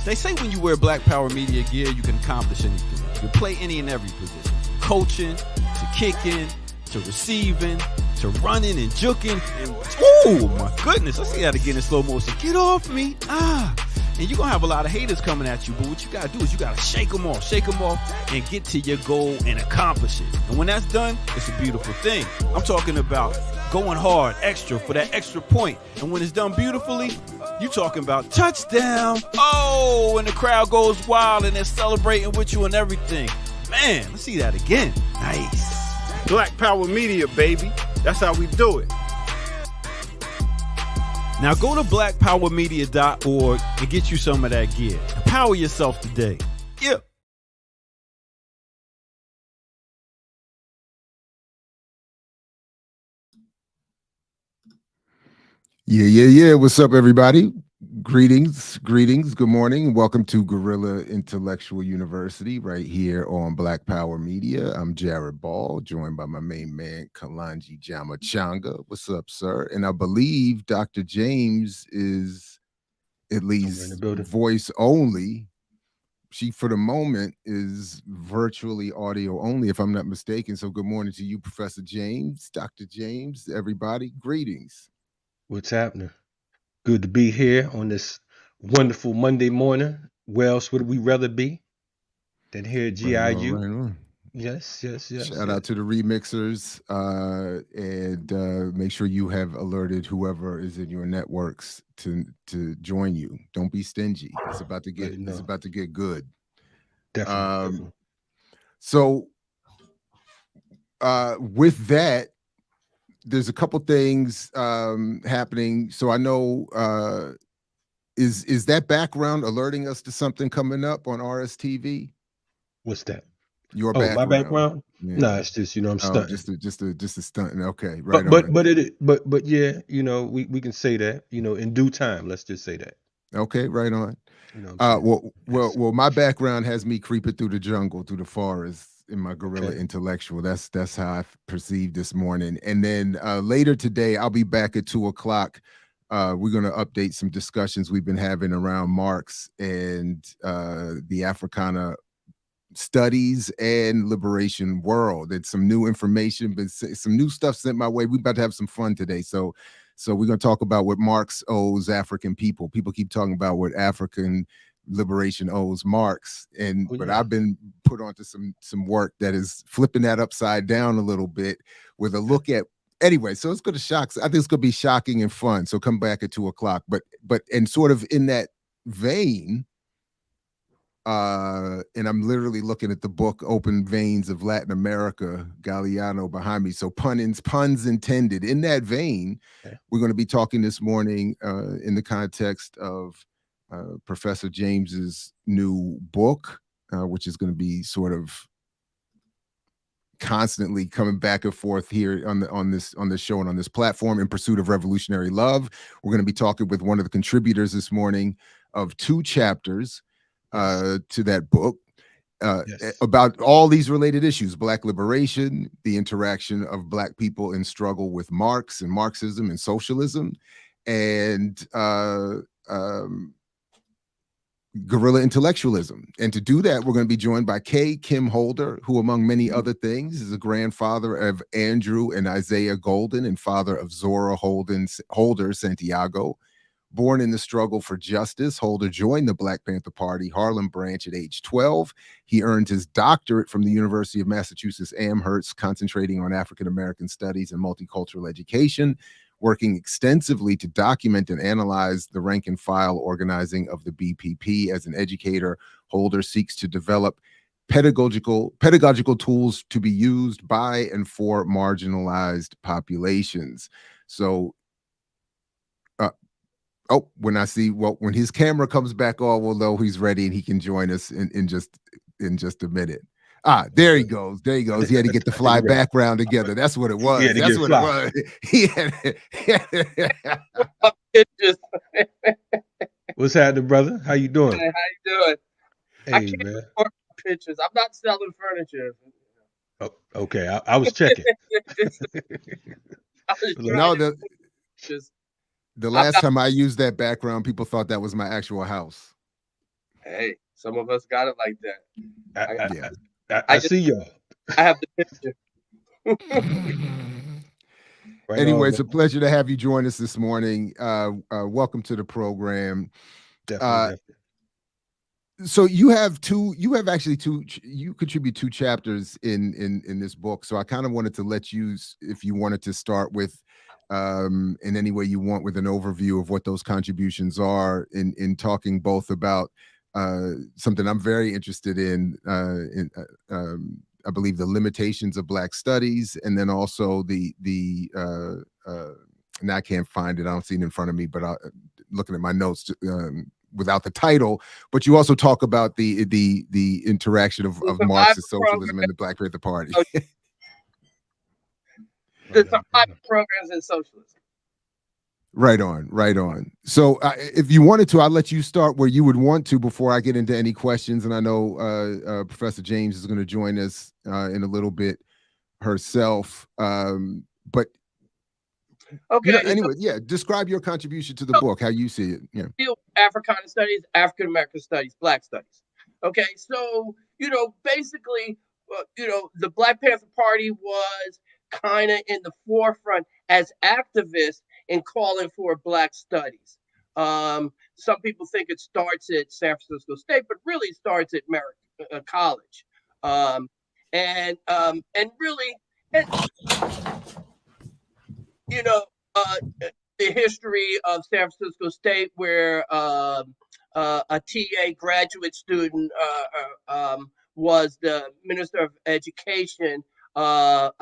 They say when you wear Black Power Media gear, you can accomplish anything. You can play any and every position. Coaching, to kicking, to receiving, to running and juking. And, oh my goodness, I see that again in slow motion. Get off me. And you're going to have a lot of haters coming at you, but what you got to do is you got to shake them off, and get to your goal and accomplish it. And when that's done, it's a beautiful thing. I'm talking about going hard, extra, for that extra point. And when it's done beautifully, you talking about touchdown. Oh, and the crowd goes wild and they're celebrating with you and everything. Man, let's see that again. Nice. Black Power Media, baby. That's how we do it. Now go to blackpowermedia.org and get you some of that gear. Empower yourself today. Yeah. Yeah. What's up, everybody? Greetings. Good morning. Welcome to Guerrilla Intellectual University right here on Black Power Media. I'm Jared Ball, joined by my main man, Kalanji Jamachanga. What's up, sir? And I believe Dr. James is at least voice only. She, for the moment, is virtually audio only, if I'm not mistaken. So good morning to you, Professor James, Dr. James, everybody. Greetings. What's happening? Good to be here on this wonderful Monday morning. Where else would we rather be than here at GIU? Right on. Yes. Shout out to the remixers, and make sure you have alerted whoever is in your networks to join you. Don't be stingy. It's about to get good. Definitely. So with that, there's a couple things happening. So I know is that background alerting us to something coming up on RSTV? What's that? Your background. My background? Yeah. No, it's just I'm stunting. Just a stunting. Okay, right. But yeah, we can say that, in due time. Let's just say that. Okay, right on. Well, my background has me creeping through the jungle, through the forest in my Guerrilla Intellectual. That's how I perceived this morning. And then later today, I'll be back at 2:00. We're going to update some discussions we've been having around Marx and the Africana studies and liberation world. It's some new information, but some new stuff sent my way. We're about to have some fun today. So we're going to talk about what Marx owes African people. People keep talking about what African liberation owes Marx, but I've been put onto some work that is flipping that upside down a little bit with a look at. Anyway, so it's going to shock. I think it's going to be shocking and fun. So come back at 2:00. But and sort of in that vein, and I'm literally looking at the book Open Veins of Latin America, Galliano behind me. So puns intended. In that vein, we're going to be talking this morning in the context of Professor James's new book, which is going to be sort of constantly coming back and forth here on this show and on this platform, In Pursuit of Revolutionary Love. We're going to be talking with one of the contributors this morning of 2 chapters to that book about all these related issues: Black liberation, the interaction of Black people in struggle with Marx and Marxism and socialism, and guerrilla intellectualism. And to do that, we're going to be joined by K. Kim Holder, who, among many other things, is a grandfather of Andrew and Isaiah Golden and father of Zora Holder Santiago. Born in the struggle for justice, Holder joined the Black Panther Party Harlem branch at age 12. He earned his doctorate from the University of Massachusetts Amherst, concentrating on African American studies and multicultural education, working extensively to document and analyze the rank and file organizing of the BPP. As an educator, Holder seeks to develop pedagogical tools to be used by and for marginalized populations. So when his camera comes back on, we'll know he's ready and he can join us in just a minute. There he goes. He had to get the fly background together. That's what it was. What's happening, brother? How you doing? Hey, how you doing? Hey, I can't man. afford pictures. I'm not selling furniture. Oh, okay. I was checking. The last time I used that background, people thought that was my actual house. Hey, some of us got it like that. I, I, I, Yeah. I I just, see y'all. I have the picture. Right Anyway, on, it's man. a pleasure to have you join us this morning. Welcome to the program. Definitely, Uh, definitely. so you contribute two chapters in this book. So I kind of wanted to let you, if you wanted to start with, in any way you want, with an overview of what those contributions are in talking both about something I'm very interested I believe the limitations of Black studies, and then also and I can't find it. I don't see it in front of me, but looking at my notes without the title. But you also talk about the interaction The of survivor Marxist socialism program, and the Black Panther Party. the Right on, right survivor on. programs in socialism. Right on, right on. So, if you wanted to, I'll let you start where you would want to before I get into any questions. And I know Professor James is going to join us in a little bit herself. But Okay, anyway, yeah. Describe your contribution to the so book, how you see it. Yeah. deal with Africana studies, African American studies, Black studies. Okay, so basically, the Black Panther Party was kind of in the forefront as activists in calling for Black studies. Some people think it starts at San Francisco State, but really starts at Merritt College, um, and really, and you know, uh, the history of San Francisco State, where a TA graduate student was the Minister of Education of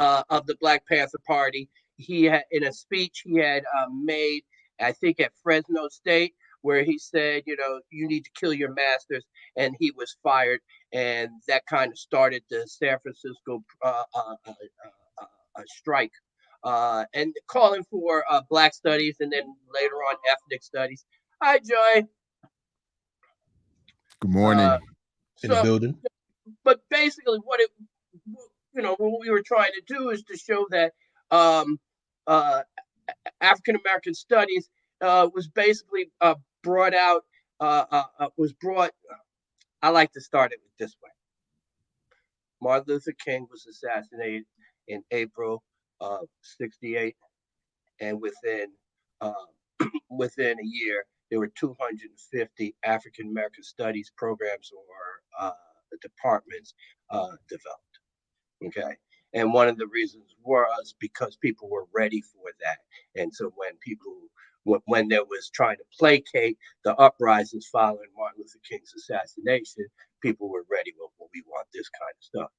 the Black Panther Party. He had, in a speech he had made, I think at Fresno State, where he said, you need to kill your masters, and he was fired, and that kind of started the San Francisco strike, and calling for Black studies, and then later on ethnic studies. Hi, Joy. Good Uh, morning. In the so, building. but basically, what we were trying to do is to show that um, uh, African American studies was basically brought out, was brought. I like to start it with this way. Martin Luther King was assassinated in April of '68, and uh, within a year, there were 250 African American studies programs or departments developed. Okay. And one of the reasons was because people were ready for that. And so when there was trying to placate the uprisings following Martin Luther King's assassination, people were ready. Well, we want this kind of stuff.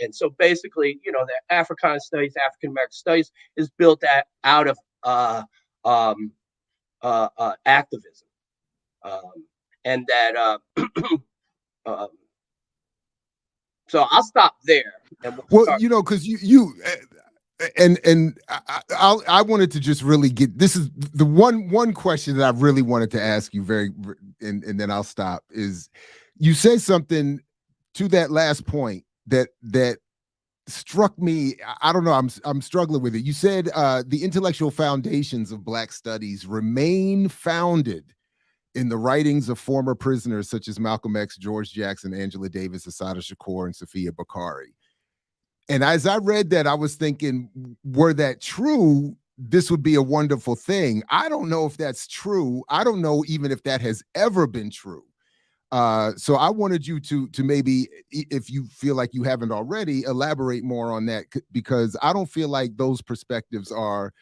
And so basically, the Africana studies, African American studies is built out of um, activism. And that, um, so I'll stop there and we'll Well, start. because and I wanted to just really get, this is the one question that I really wanted to ask you and then I'll stop, is you said something to that last point that struck me. I don't know, I'm struggling with it. You said the intellectual foundations of Black studies remain founded in the writings of former prisoners such as Malcolm X, George Jackson, Angela Davis, Assata Shakur, and Sophia Bakari. And as I read that, I was thinking, were that true, this would be a wonderful thing. I don't know if that's true. I don't know even if that has ever been true. So I wanted you to maybe, if you feel like you haven't already, elaborate more on that, because I don't feel like those perspectives are,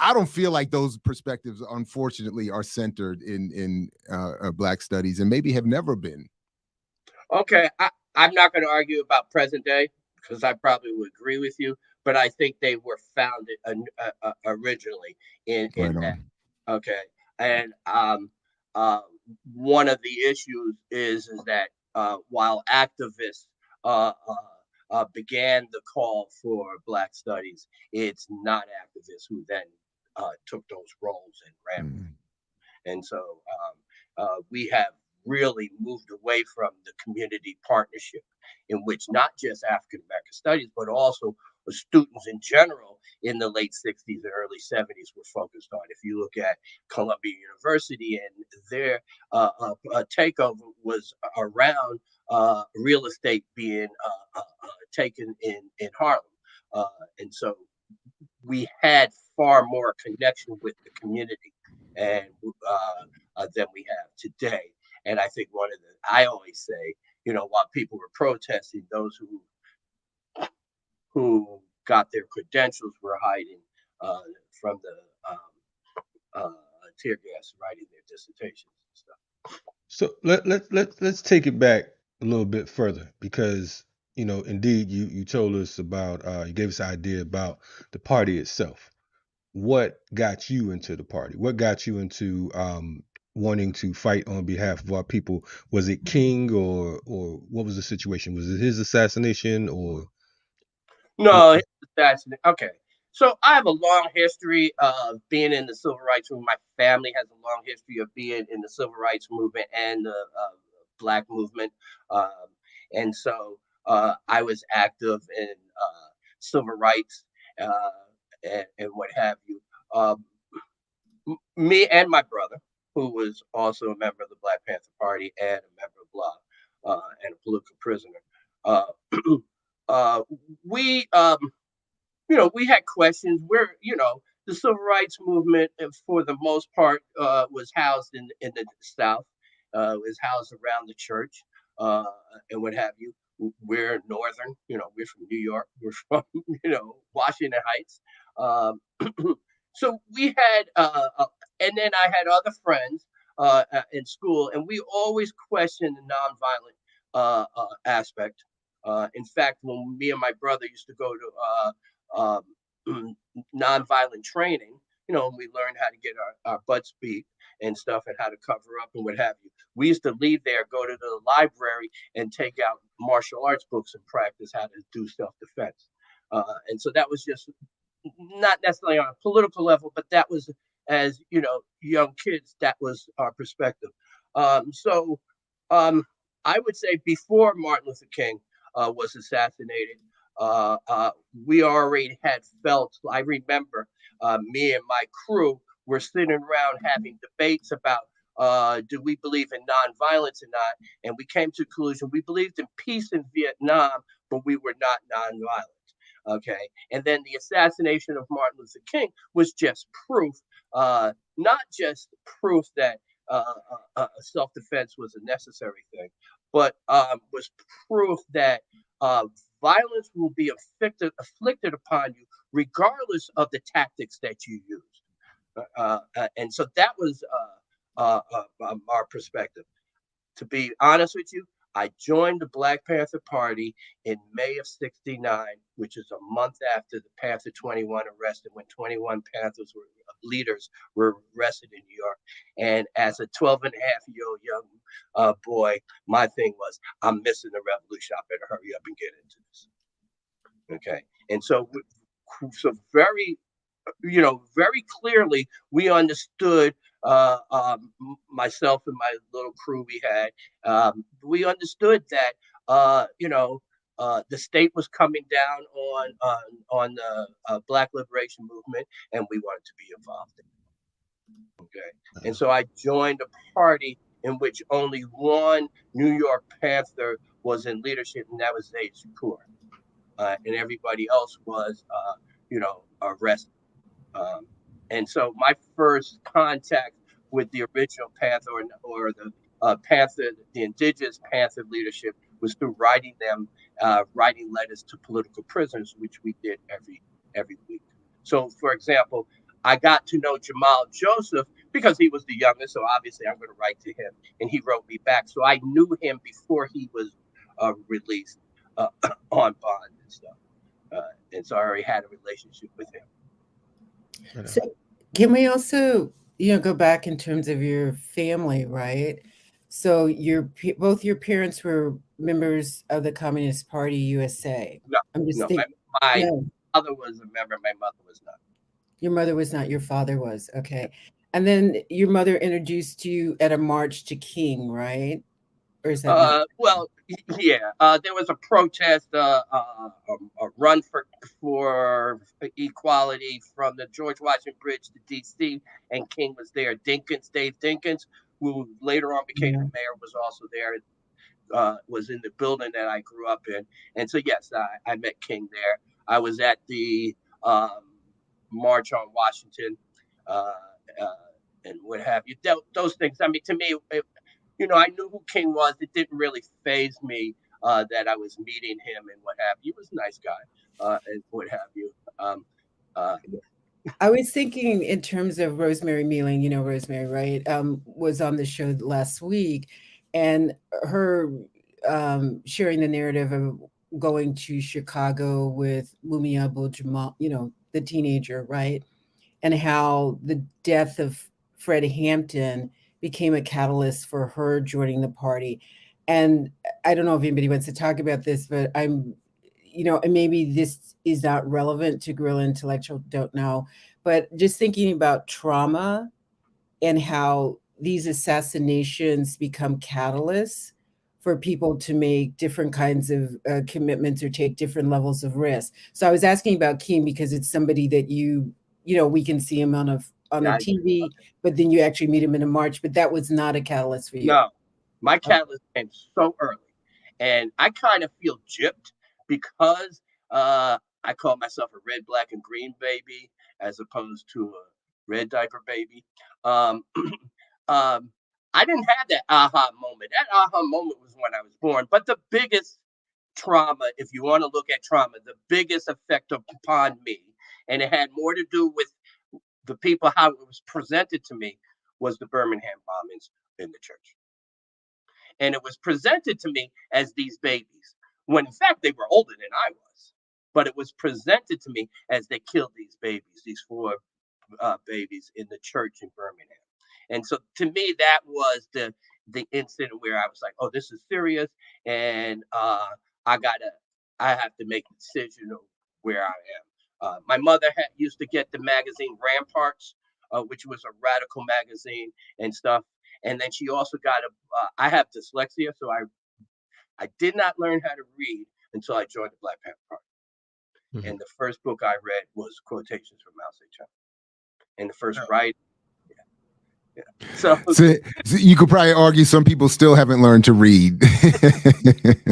I don't feel like those perspectives, unfortunately, are centered in Black studies, and maybe have never been. Okay, I'm not going to argue about present day because I probably would agree with you, but I think they were founded originally in Right that. on. Okay, and uh, one of the issues is that while activists began the call for Black studies, it's not activists who then took those roles and ran. Mm. And so we have really moved away from the community partnership in which not just African American studies, but also students in general in the late 60s and early 70s were focused on. If you look at Columbia University, and their takeover was around real estate being taken in Harlem. And so we had far more connection with the community and than we have today. And I think I always say, while people were protesting, those who got their credentials were hiding from the tear gas, writing their dissertations and stuff. So let's take it back a little bit further, because indeed you told us about you gave us an idea about the party itself. What got you into the party? What got you into wanting to fight on behalf of our people? Was it King, or what was the situation? Was it his assassination, or No, his assassination. Okay. So I have a long history of being in the civil rights movement. My family has a long history of being in the civil rights movement and the Black movement. Um, and so I was active in civil rights and what have you. Um, Me and my brother, who was also a member of the Black Panther Party and a member of BLA and a political prisoner, uh, we we had questions where, the civil rights movement, for the most part, was housed in the South, was housed around the church, and what have you. We're Northern, we're from New York, we're from, Washington Heights. Um, so we had, and then I had other friends in school, and we always questioned the nonviolent aspect. In fact, when me and my brother used to go to nonviolent training, and we learned how to get our butts beat and stuff and how to cover up and what have you. We used to leave there, go to the library and take out martial arts books and practice how to do self-defense. And so that was just not necessarily on a political level, but that was, as young kids, that was our perspective. So I would say before Martin Luther King was assassinated, we already had felt. I remember me and my crew were sitting around having debates about do we believe in nonviolence or not, and we came to the conclusion we believed in peace in Vietnam, but we were not nonviolent. Okay, and then the assassination of Martin Luther King was just proof, not just proof that self-defense was a necessary thing, but was proof that violence will be afflicted upon you regardless of the tactics that you used. And so that was our perspective. To be honest with you, I joined the Black Panther Party in May of '69, which is a month after the Panther 21 arrested, when 21 Panthers leaders were arrested in New York. And as a 12-and-a-half-year-old young boy, my thing was, I'm missing the revolution. I better hurry up and get into this. Okay. And so very, very clearly, we understood, myself and my little crew we had, we understood that, the state was coming down on the Black liberation movement, and we wanted to be involved in it. Okay. And so I joined a party in which only one New York Panther was in leadership, and that was Zaid Shakur. And everybody else was, arrested. And so my first contact with the original Panther or the Panther, the indigenous Panther leadership, was through writing letters to political prisoners, which we did every week. So, for example, I got to know Jamal Joseph because he was the youngest, so obviously I'm going to write to him, and he wrote me back. So I knew him before he was released on bond and stuff, and so I already had a relationship with him. So can we also, go back in terms of your family, right? So both your parents were members of the Communist Party USA. No, I'm just no, thinking. my No, father was a member, my mother was not. your mother was not. Your father was. Okay. And then your mother introduced you at a march to King, right? Or is that not? Well, yeah, there was a protest, a run for equality from the George Washington Bridge to D.C., and King was there. Dinkins, Dave Dinkins, who later on became the mayor, was also there. Was in the building that I grew up in, and so yes, I met King there. I was at the March on Washington, and what have you. Those things. I mean, to me, I knew who King was. It didn't really faze me that I was meeting him and what have you. He was a nice guy, and what have you. I was thinking in terms of Rosemary Mealing, Rosemary, right, was on the show last week, and her sharing the narrative of going to Chicago with Mumia Abu-Jamal, the teenager, right, and how the death of Fred Hampton became a catalyst for her joining the party. And I don't know if anybody wants to talk about this, but and maybe this is not relevant to Guerrilla Intellectual, don't know, but just thinking about trauma and how these assassinations become catalysts for people to make different kinds of commitments or take different levels of risk. So I was asking about King because it's somebody that we can see him on the TV, but then you actually meet him in a march, but that was not a catalyst for you. No, my catalyst came so early, and I kind of feel gypped because I call myself a red, black, and green baby as opposed to a red diaper baby. I didn't have that aha moment. That aha moment was when I was born. But the biggest trauma, if you want to look at trauma, the biggest effect upon me, and it had more to do with the people, how it was presented to me, was the Birmingham bombings in the church. And it was presented to me as these babies, when in fact they were older than I was. But it was presented to me as they killed these babies, these 4 babies in the church in Birmingham. And so to me, that was the incident where I was like, oh, this is serious. And I have to make a decision of where I am. My mother used to get the magazine Ramparts, which was a radical magazine and stuff. And then she also got I have dyslexia, so I did not learn how to read until I joined the Black Panther Party. Mm-hmm. And the first book I read was quotations from Mao Zedong. And the first writing. Yeah. So you could probably argue some people still haven't learned to read.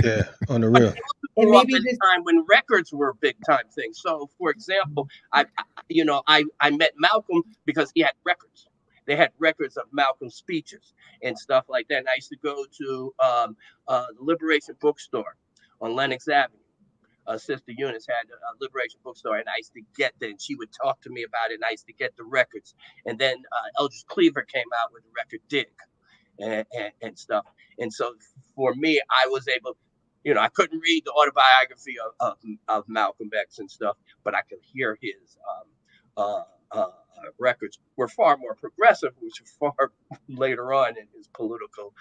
Yeah, on the real. And maybe this time when records were a big time thing. So, for example, I met Malcolm because he had records. They had records of Malcolm's speeches and stuff like that. And I used to go to the Liberation Bookstore on Lenox Avenue. Sister Eunice had a Liberation Bookstore, and I used to get there, and she would talk to me about it, and I used to get the records. And then Eldridge Cleaver came out with the record Dig and stuff. And so for me, I was able, I couldn't read the autobiography of Malcolm X and stuff, but I could hear his records were far more progressive, which was far later on in his political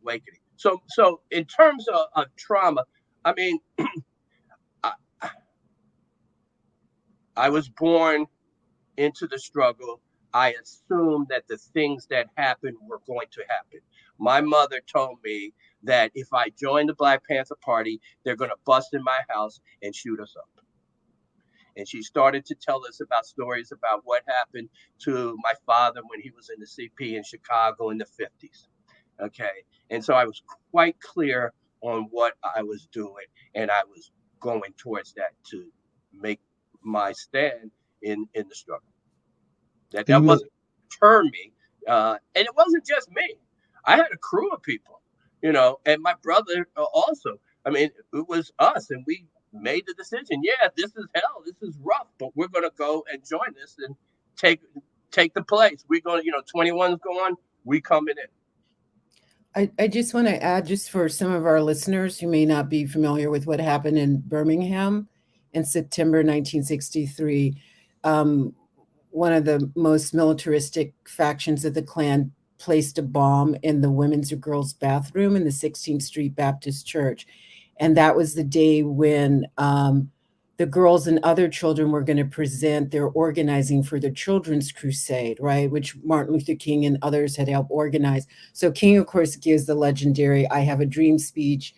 awakening. So in terms of trauma, I mean, I was born into the struggle. I assumed that the things that happened were going to happen. My mother told me that if I joined the Black Panther Party, they're going to bust in my house and shoot us up. And she started to tell us about stories about what happened to my father when he was in the CP in Chicago in the 50s. Okay. And so I was quite clear on what I was doing, and I was going towards that to make my stand in the struggle. That wasn't deter me. And it wasn't just me. I had a crew of people, and my brother also. I mean, it was us, and we made the decision. Yeah, this is hell. This is rough, but we're going to go and join this and take the place. We're going to, 21's going, we coming in. I just want to add, just for some of our listeners who may not be familiar with what happened in Birmingham in September 1963, one of the most militaristic factions of the Klan placed a bomb in the women's or girls' bathroom in the 16th Street Baptist Church. And that was the day when the girls and other children were going to present their organizing for the Children's Crusade, right? Which Martin Luther King and others had helped organize. So King, of course, gives the legendary "I Have a Dream" speech,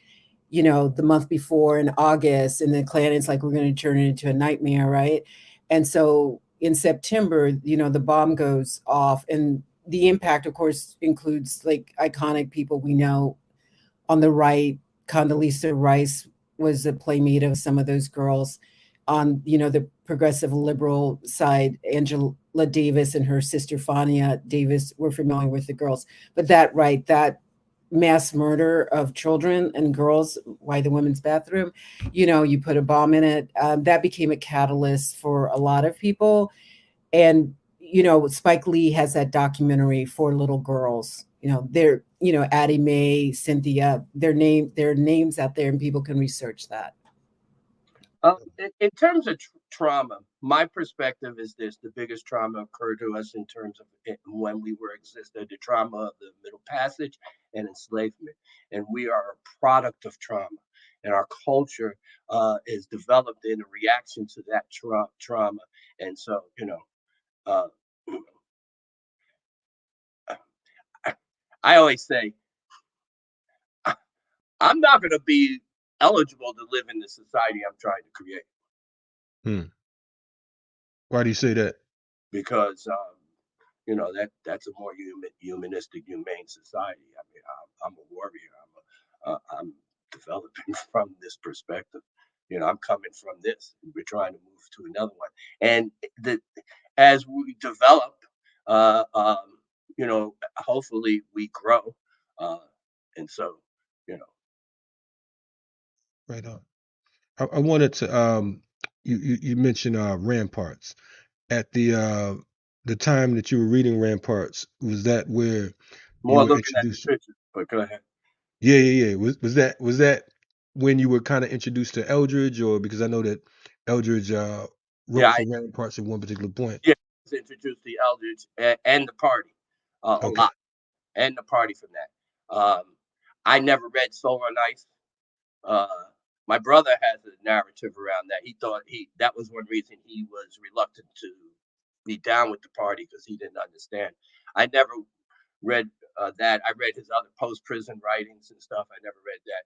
the month before in August, and the Klan is like, we're going to turn it into a nightmare, right? And so in September, the bomb goes off, and the impact, of course, includes like iconic people we know on the right. Condoleezza Rice was a playmate of some of those girls. On the progressive liberal side, Angela Davis and her sister Fania Davis were familiar with the girls. But that mass murder of children and girls, why the women's bathroom, you put a bomb in it, that became a catalyst for a lot of people. And Spike Lee has that documentary for little girls. They're Addie Mae, Cynthia, their names out there, and people can research that. In terms of trauma, my perspective is this: the biggest trauma occurred to us in terms of when we were existed, the trauma of the Middle Passage and enslavement. And we are a product of trauma. And our culture is developed in a reaction to that trauma. And so, uh, I always say, I'm not going to be eligible to live in the society I'm trying to create. Why do you say that? Because that's a more humanistic, humane society. I mean, I'm a warrior. I'm developing from this perspective. I'm coming from this. We're trying to move to another one, and as we develop, hopefully we grow, and so Right on. I wanted to you mentioned ramparts. At the time that you were reading Ramparts, was that where you more were looking at the introduced? pictures. But go ahead. Yeah. Was that when you were kind of introduced to Eldridge, or because I know that Eldridge Yeah, wrote for Ramparts at one particular point? I was introduced to Eldridge and the party a Okay. lot, and the party from that. I never read Solar and Ice. My brother has a narrative around that. He thought that was one reason he was reluctant to be down with the party, because he didn't understand. I never read that. I read his other post prison writings and stuff. I never read that.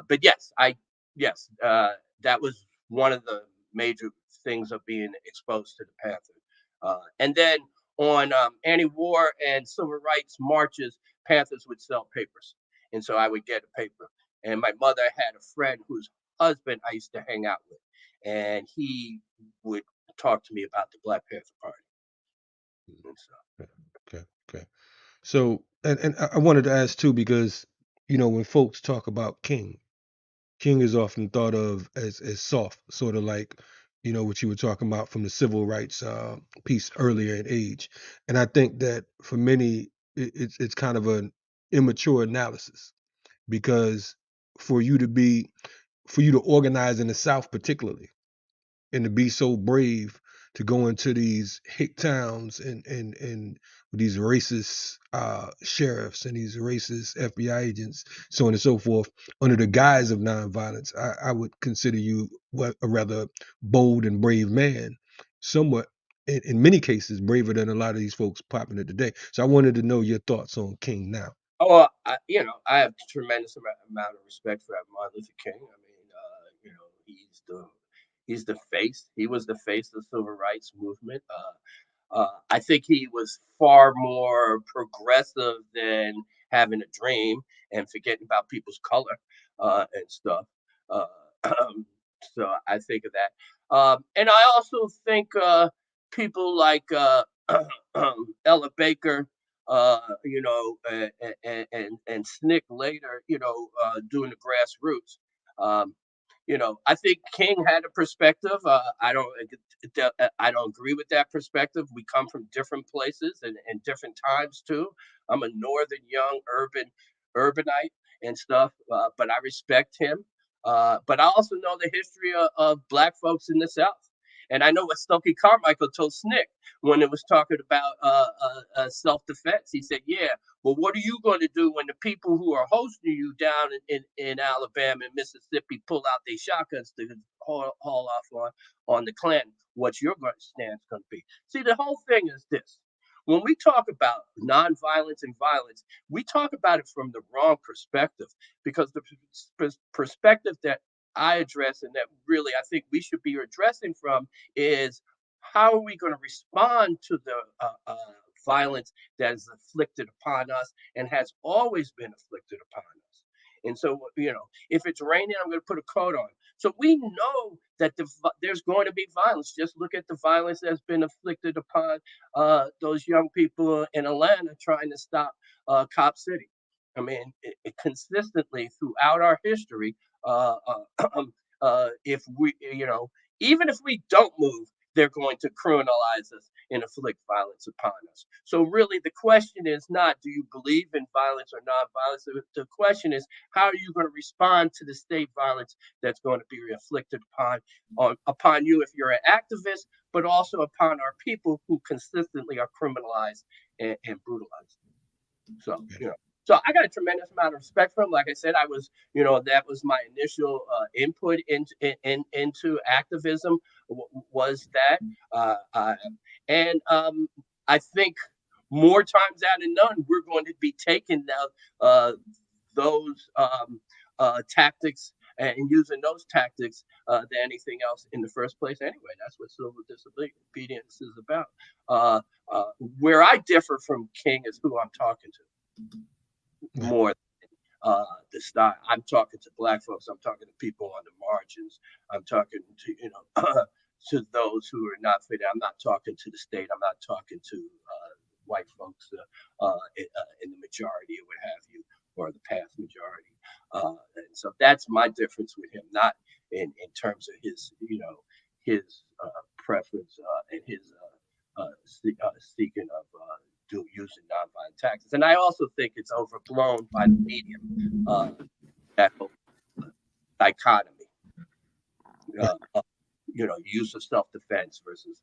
But yes, that was one of the major things of being exposed to the Panther. And then on anti-war and civil rights marches, Panthers would sell papers, and so I would get a paper. And my mother had a friend whose husband I used to hang out with, and he would talk to me about the Black Panther Party. And so, Okay. So, and I wanted to ask too, because when folks talk about King is often thought of as soft, sort of like what you were talking about from the civil rights piece earlier in age. And I think that for many, it's kind of an immature analysis, because for you to organize in the South particularly, and to be so brave to go into these hick towns and with these racist sheriffs and these racist FBI agents, so on and so forth, under the guise of nonviolence, I would consider you a rather bold and brave man, somewhat in many cases braver than a lot of these folks popping it today. So I wanted to know your thoughts on King now. I have tremendous amount of respect for Martin Luther King. I mean, he's the face. He was the face of the civil rights movement. I think he was far more progressive than having a dream and forgetting about people's color and stuff. Uh, so I think of that. And I also think people like Ella Baker, and Snick later, doing the grassroots. Um, I think King had a perspective. I don't agree with that perspective. We come from different places and different times too. I'm a northern young urbanite and stuff, but I respect him. But I also know the history of Black folks in the South. And I know what Stokely Carmichael told Snick when it was talking about self-defense. He said, yeah, well, what are you going to do when the people who are hosting you down in Alabama and Mississippi pull out their shotguns to haul off on the Klan? What's your stance going to be? See, the whole thing is this. when we talk about nonviolence and violence, we talk about it from the wrong perspective, because the perspective that I address and that really I think we should be addressing from is, how are we going to respond to the violence that is inflicted upon us and has always been inflicted upon us? And so, if it's raining, I'm going to put a coat on. So we know that there's going to be violence. Just look at the violence that's been inflicted upon those young people in Atlanta trying to stop Cop City. I mean, it consistently throughout our history, if we, even if we don't move, they're going to criminalize us and inflict violence upon us. So really, the question is not, do you believe in violence or non-violence? The question is, how are you going to respond to the state violence that's going to be inflicted upon you if you're an activist, but also upon our people who consistently are criminalized and brutalized. So, so I got a tremendous amount of respect for him. Like I said, I was, that was my initial input into activism, was that. And I think more times out of none, we're going to be taking those tactics and using those tactics than anything else in the first place anyway. That's what civil disobedience is about. Where I differ from King is who I'm talking to more than the style. I'm talking to Black folks. I'm talking to people on the margins. I'm talking to, to those who are not fit. I'm not talking to the state. I'm not talking to white folks in the majority or what have you, or the past majority. And so that's my difference with him, not in terms of his, his preference and his seeking of using nonviolent tactics. And I also think it's overblown by the media, that whole dichotomy, use of self-defense versus,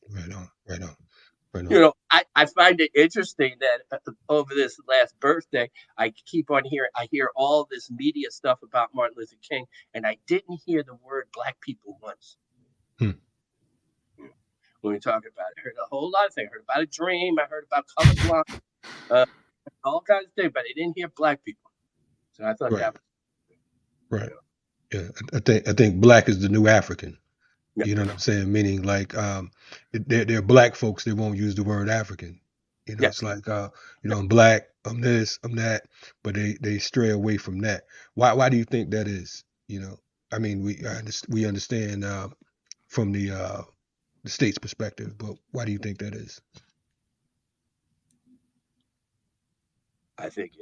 Right on, right on. Right on. I find it interesting that over this last birthday, I hear all this media stuff about Martin Luther King, and I didn't hear the word Black people once. When we talk about it, I heard a whole lot of things. I heard about a dream. I heard about colorblind, all kinds of things, but I didn't hear Black people. So I thought that was right. Yeah, I think Black is the new African. Yeah. You know what I'm saying? Meaning, like, they're Black folks. They won't use the word African. It's like, I'm Black, I'm this, I'm that, but they stray away from that. Why do you think that is? I mean, we understand from the state's perspective, but why do you think that is? I think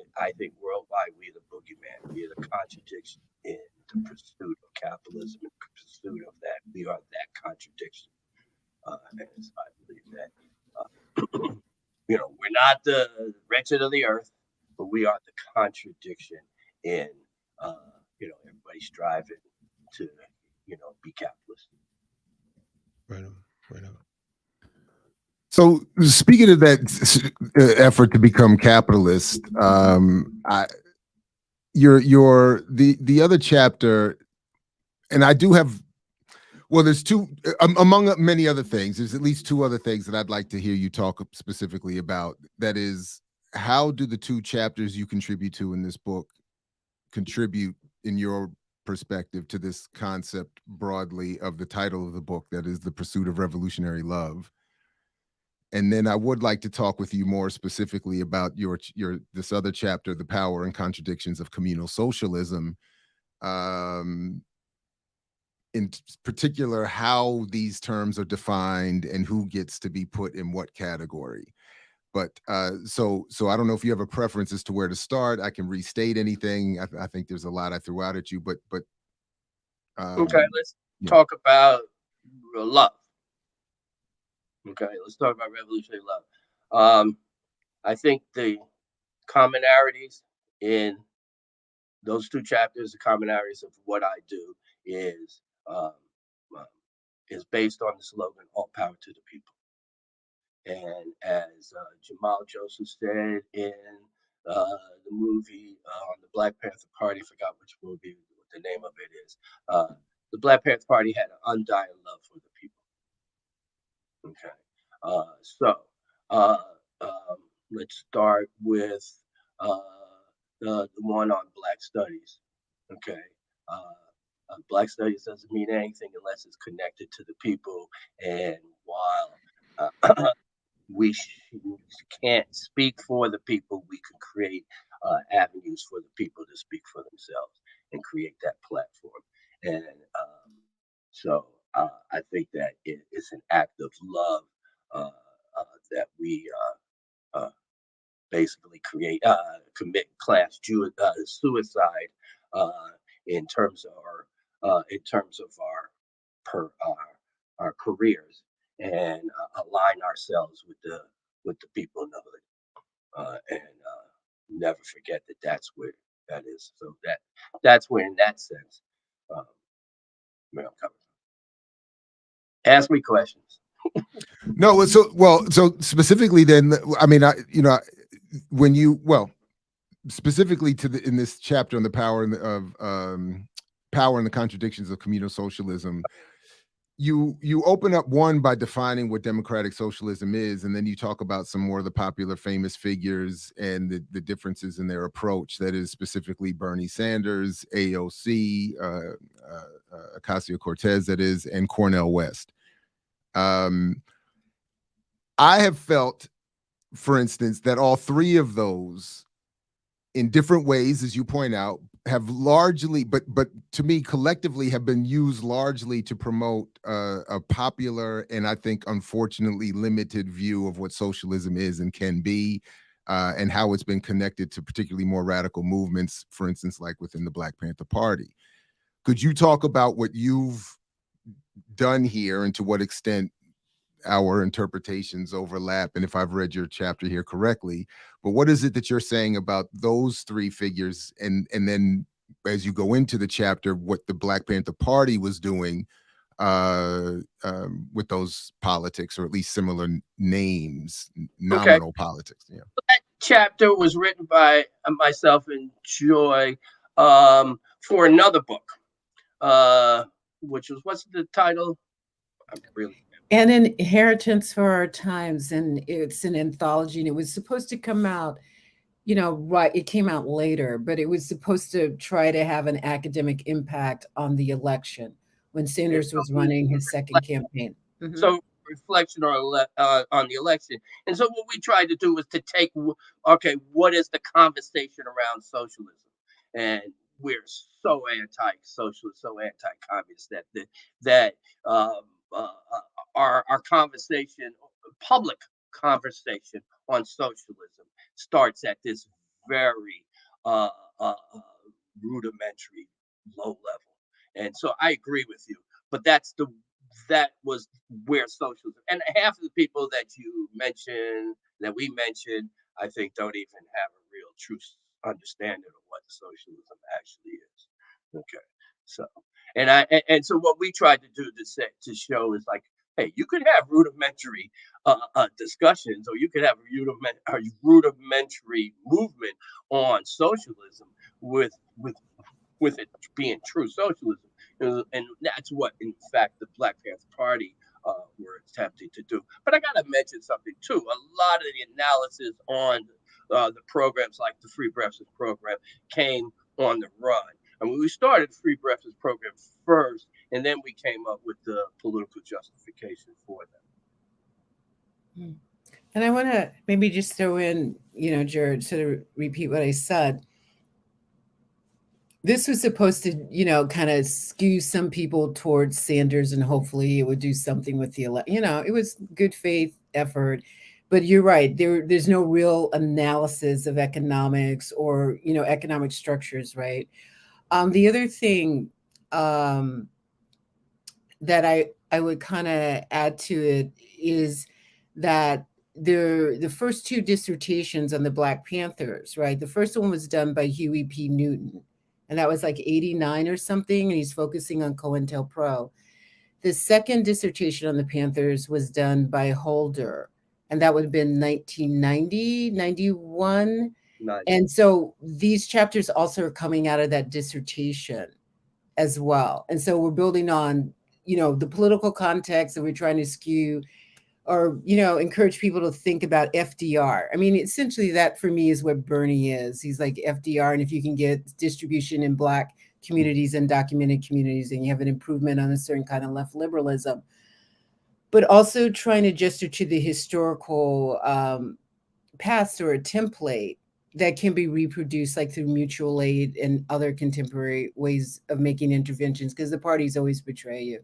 worldwide we're the boogeyman. We're the contradiction in the pursuit of capitalism, in the pursuit of that. We are that contradiction. And I believe that, we're not the wretched of the earth, but we are the contradiction in, everybody striving to, be capitalist. Right on, right on. So speaking of that effort to become capitalist, the other chapter, and I do have, well, there's two, among many other things, there's at least two other things that I'd like to hear you talk specifically about. That is, how do the two chapters you contribute to in this book contribute, in your perspective, to this concept broadly of the title of the book, that is The Pursuit of Revolutionary Love? And then I would like to talk with you more specifically about this other chapter, The Power and Contradictions of Communal Socialism. In particular, how these terms are defined and who gets to be put in what category. But so I don't know if you have a preference as to where to start. I can restate anything. I think there's a lot I threw out at you, but okay, let's talk about love. Okay, let's talk about revolutionary love. I think the commonalities in those two chapters, the commonalities of what I do is based on the slogan, all power to the people. And as Jamal Joseph said in the movie on the Black Panther Party, I forgot which movie, what the name of it is. The Black Panther Party had an undying love for the people. Okay. So let's start with the one on Black Studies. Okay. Black Studies doesn't mean anything unless it's connected to the people. And while we can't speak for the people, we can create avenues for the people to speak for themselves and create that platform. And so I think that it's an act of love that we basically commit class suicide in terms of our careers and align ourselves with the people of it, and never forget that that's where that is. So that's where, in that sense, um, where I'm coming from. Ask me questions. No, so specifically then, I mean, when you, specifically in this chapter on the power of power and the contradictions of communal socialism, you open up one by defining what democratic socialism is, and then you talk about some more of the popular famous figures and the differences in their approach. That is specifically Bernie Sanders, AOC, Ocasio-Cortez, that is, and Cornel West. I have felt, for instance, that all three of those, in different ways, as you point out, have largely, but to me, collectively, have been used largely to promote a popular and, I think, unfortunately limited view of what socialism is and can be, and how it's been connected to particularly more radical movements, for instance, like within the Black Panther Party. Could you talk about what you've done here and to what extent our interpretations overlap, and if I've read your chapter here correctly, but what is it that you're saying about those three figures, and then as you go into the chapter, what the Black Panther Party was doing with those politics, or at least similar names, nominal politics? Yeah. That chapter was written by myself and Joy for another book, which was, what's the title? I'm really An Inheritance for Our Times, and it's an anthology, and it was supposed to come out, right, it came out later, but it was supposed to try to have an academic impact on the election when Sanders was running his second campaign. Mm-hmm. So reflection on the election. And so what we tried to do was to take, okay, what is the conversation around socialism? And we're so anti-socialist, so anti-communist that our conversation, public conversation on socialism, starts at this very rudimentary, low level. And so I agree with you, but that was where socialism, and half of the people that we mentioned, I think don't even have a real true understanding of what socialism actually is. Okay, so and so what we tried to do to show is like, hey, you could have rudimentary discussions, or you could have a rudimentary movement on socialism with it being true socialism, and that's what, in fact, the Black Panther Party were attempting to do. But I gotta mention something too. A lot of the analysis on the programs, like the Free Breakfast program, came on the run. And when we started the Free Breakfast program first, and then we came up with the political justification for them. And I want to maybe just throw in, Jared, sort of repeat what I said. This was supposed to, kind of skew some people towards Sanders, and hopefully it would do something with the election. It was good faith effort. But you're right. There's no real analysis of economics or, economic structures, right? The other thing that I would kind of add to it is that the first two dissertations on the Black Panthers, right? The first one was done by Huey P. Newton, and that was like 89 or something, and he's focusing on COINTELPRO. The second dissertation on the Panthers was done by Holder, and that would have been 1990, 91. Nice. And so these chapters also are coming out of that dissertation as well. And so we're building on, the political context that we're trying to skew, or, you know, encourage people to think about FDR. I mean, essentially that for me is what Bernie is. He's like FDR. And if you can get distribution in Black communities and documented communities, and you have an improvement on a certain kind of left liberalism, but also trying to gesture to the historical past or a template that can be reproduced, like through mutual aid and other contemporary ways of making interventions, because the parties always betray you.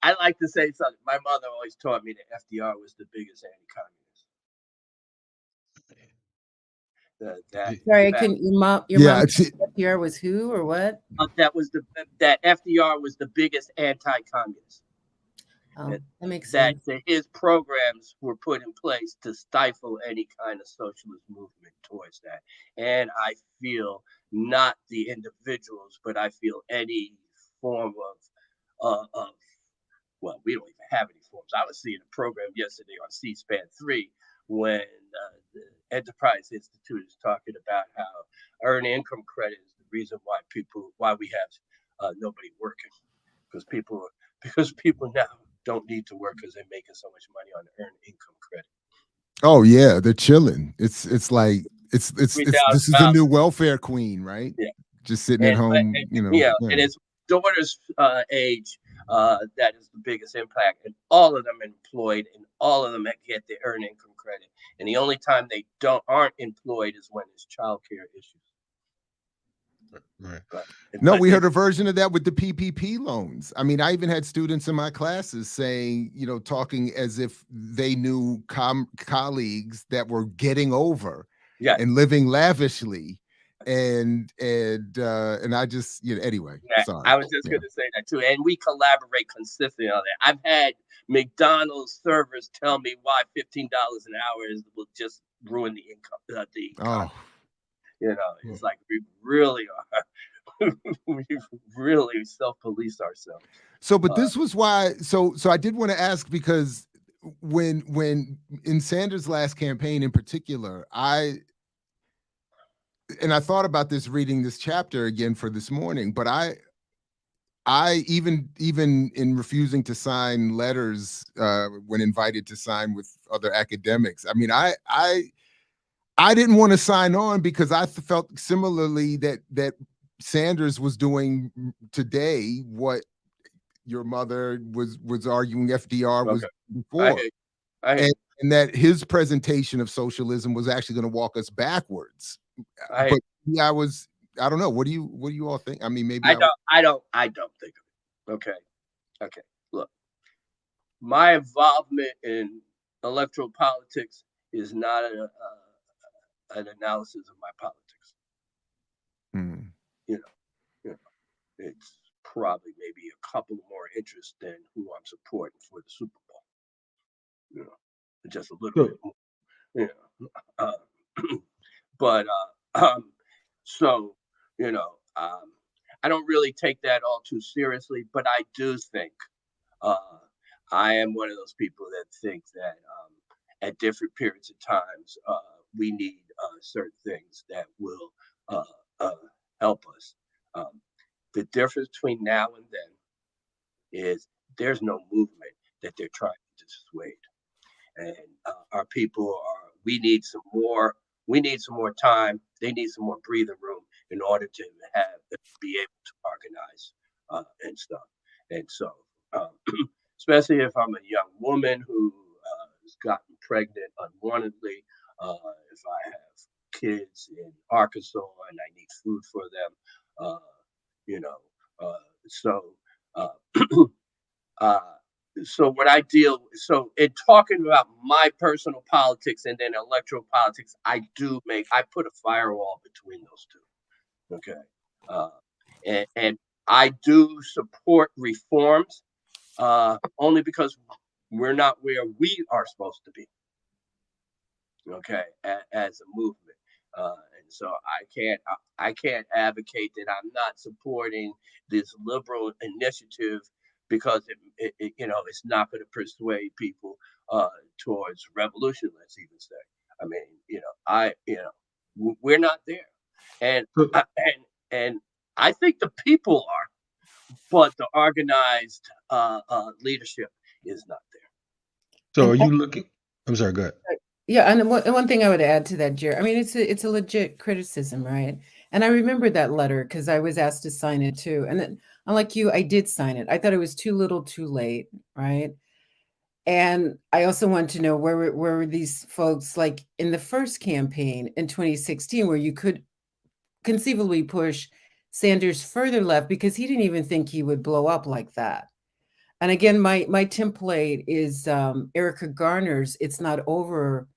I like to say something. My mother always taught me that FDR was the biggest anti-communist. Sorry, I couldn't. Your mom FDR was who or what? That FDR was the biggest anti-communist. Oh, that makes sense. That his programs were put in place to stifle any kind of socialist movement towards that. And I feel not the individuals, but I feel any form of well, we don't even have any forms. I was seeing a program yesterday on C-SPAN 3 when the Enterprise Institute is talking about how earned income credit is the reason why we have nobody working, because people now don't need to work because they're making so much money on the earned income credit. Oh yeah, they're chilling. It's like it's this is the new welfare queen, right? Yeah, just sitting at home, you know. Yeah, and it's daughter's age that is the biggest impact, and all of them employed, and all of them get the earned income credit. And the only time they aren't employed is when there's childcare issues. Right. No, we heard a version of that with the PPP loans. I mean, I even had students in my classes saying, you know, talking as if they knew colleagues that were getting over and living lavishly. And I just, you know, anyway, sorry. I was just going to say that too. And we collaborate consistently on that. I've had McDonald's servers tell me why $15 an hour will just ruin the income. You know, it's like we really are. We really self-police ourselves. So, but this was why. So I did want to ask, because when in Sanders' last campaign in particular, I thought about this reading this chapter again for this morning, but I even in refusing to sign letters when invited to sign with other academics, I mean, I didn't want to sign on because I felt similarly that Sanders was doing today what your mother was arguing FDR was before. And that his presentation of socialism was actually going to walk us backwards. But yeah, I don't know. What do you all think? I mean, maybe I don't think of it. Okay. Look, my involvement in electoral politics is not an analysis of my politics. You know, it's probably maybe a couple more interests than who I'm supporting for the Super Bowl. You know, just a little bit more. You know, but so you know, I don't really take that all too seriously. But I do think I am one of those people that think that at different periods of times we need certain things that will help us. The difference between now and then is there's no movement that they're trying to dissuade, and our people we need some more time. They need some more breathing room in order to be able to organize and stuff. And so especially if I'm a young woman who has gotten pregnant unwantedly, if I have kids in Arkansas and I need food for them, you know, so what I so in talking about my personal politics and then electoral politics, I put a firewall between those two. Okay. And I do support reforms only because we're not where we are supposed to be. Okay, as a movement. And so I can't advocate that I'm not supporting this liberal initiative because it you know, it's not going to persuade people towards revolution. Let's even say. I mean, you know, we're not there, and I think the people are, but the organized leadership is not there. So are you looking? I'm sorry, go ahead. Yeah, and one thing I would add to that, Jerry, I mean, it's a legit criticism, right? And I remember that letter because I was asked to sign it too. And then, unlike you, I did sign it. I thought it was too little, too late, right? And I also want to know where were these folks like in the first campaign in 2016, where you could conceivably push Sanders further left because he didn't even think he would blow up like that. And again, my template is Erica Garner's "It's Not Over"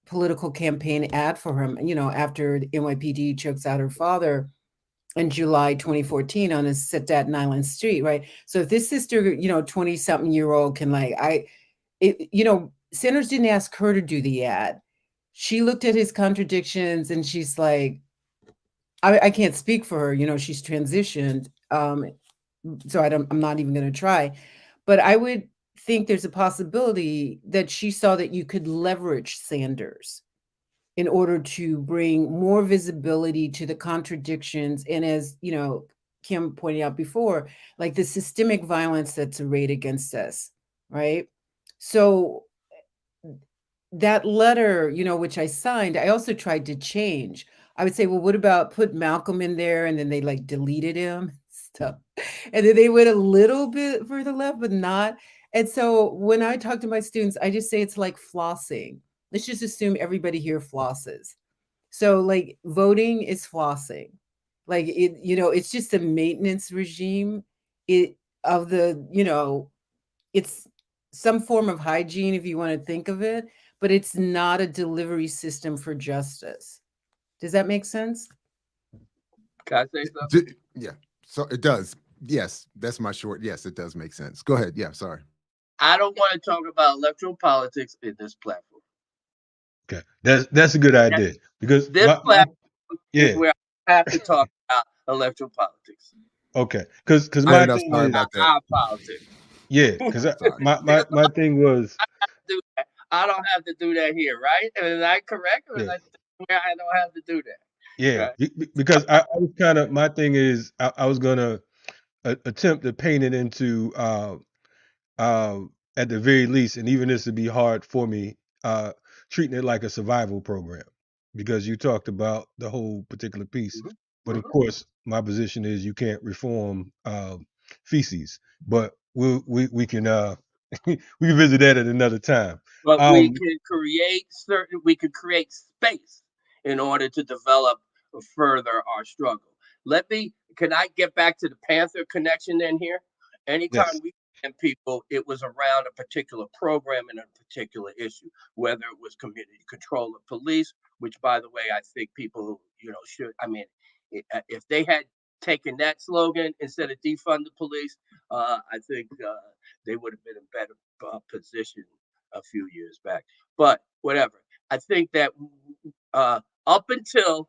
political campaign ad for him, you know, after the NYPD chokes out her father in July 2014 on a Staten Island street, right? So if this sister, you know, 20-something-year-old can you know, Sanders didn't ask her to do the ad. She looked at his contradictions and she's like, I can't speak for her, you know, she's transitioned. So I'm not even going to try. But I would think there's a possibility that she saw that you could leverage Sanders in order to bring more visibility to the contradictions. And as, you know, Kim pointed out before, like the systemic violence that's arrayed against us, right? So that letter, you know, which I signed, I also tried to change. I would say, well, what about put Malcolm in there? And then they like deleted him stuff. And then they went a little bit further left, but not. And so when I talk to my students, I just say it's like flossing. Let's just assume everybody here flosses. So like voting is flossing. Like it, you know, it's just a maintenance regime of the, you know, it's some form of hygiene if you want to think of it, but it's not a delivery system for justice. Does that make sense? Can I say something? Yeah, so it does. Yes, that's my short. Yes, it does make sense. Go ahead. Yeah, sorry. I don't want to talk about electoral politics in this platform. Okay, that's a good idea because this platform is where I have to talk about electoral politics. Okay, because my thing is our politics. Yeah, because my thing was I don't have to do that here, right? Is that correct? Or I don't have to do that. Yeah, right? Because I was kind of, my thing is I was gonna attempt to paint it into at the very least, and even this would be hard for me, treating it like a survival program, because you talked about the whole particular piece. Mm-hmm. But of course, my position is you can't reform feces, but we can we can visit that at another time. But we can create space in order to develop further our struggle. Can I get back to the Panther connection in here? Anytime we and people, it was around a particular program and a particular issue, whether it was community control of police, which, by the way, I think people, you know, should. I mean, if they had taken that slogan instead of defund the police, I think they would have been in better position a few years back. But whatever. I think that up until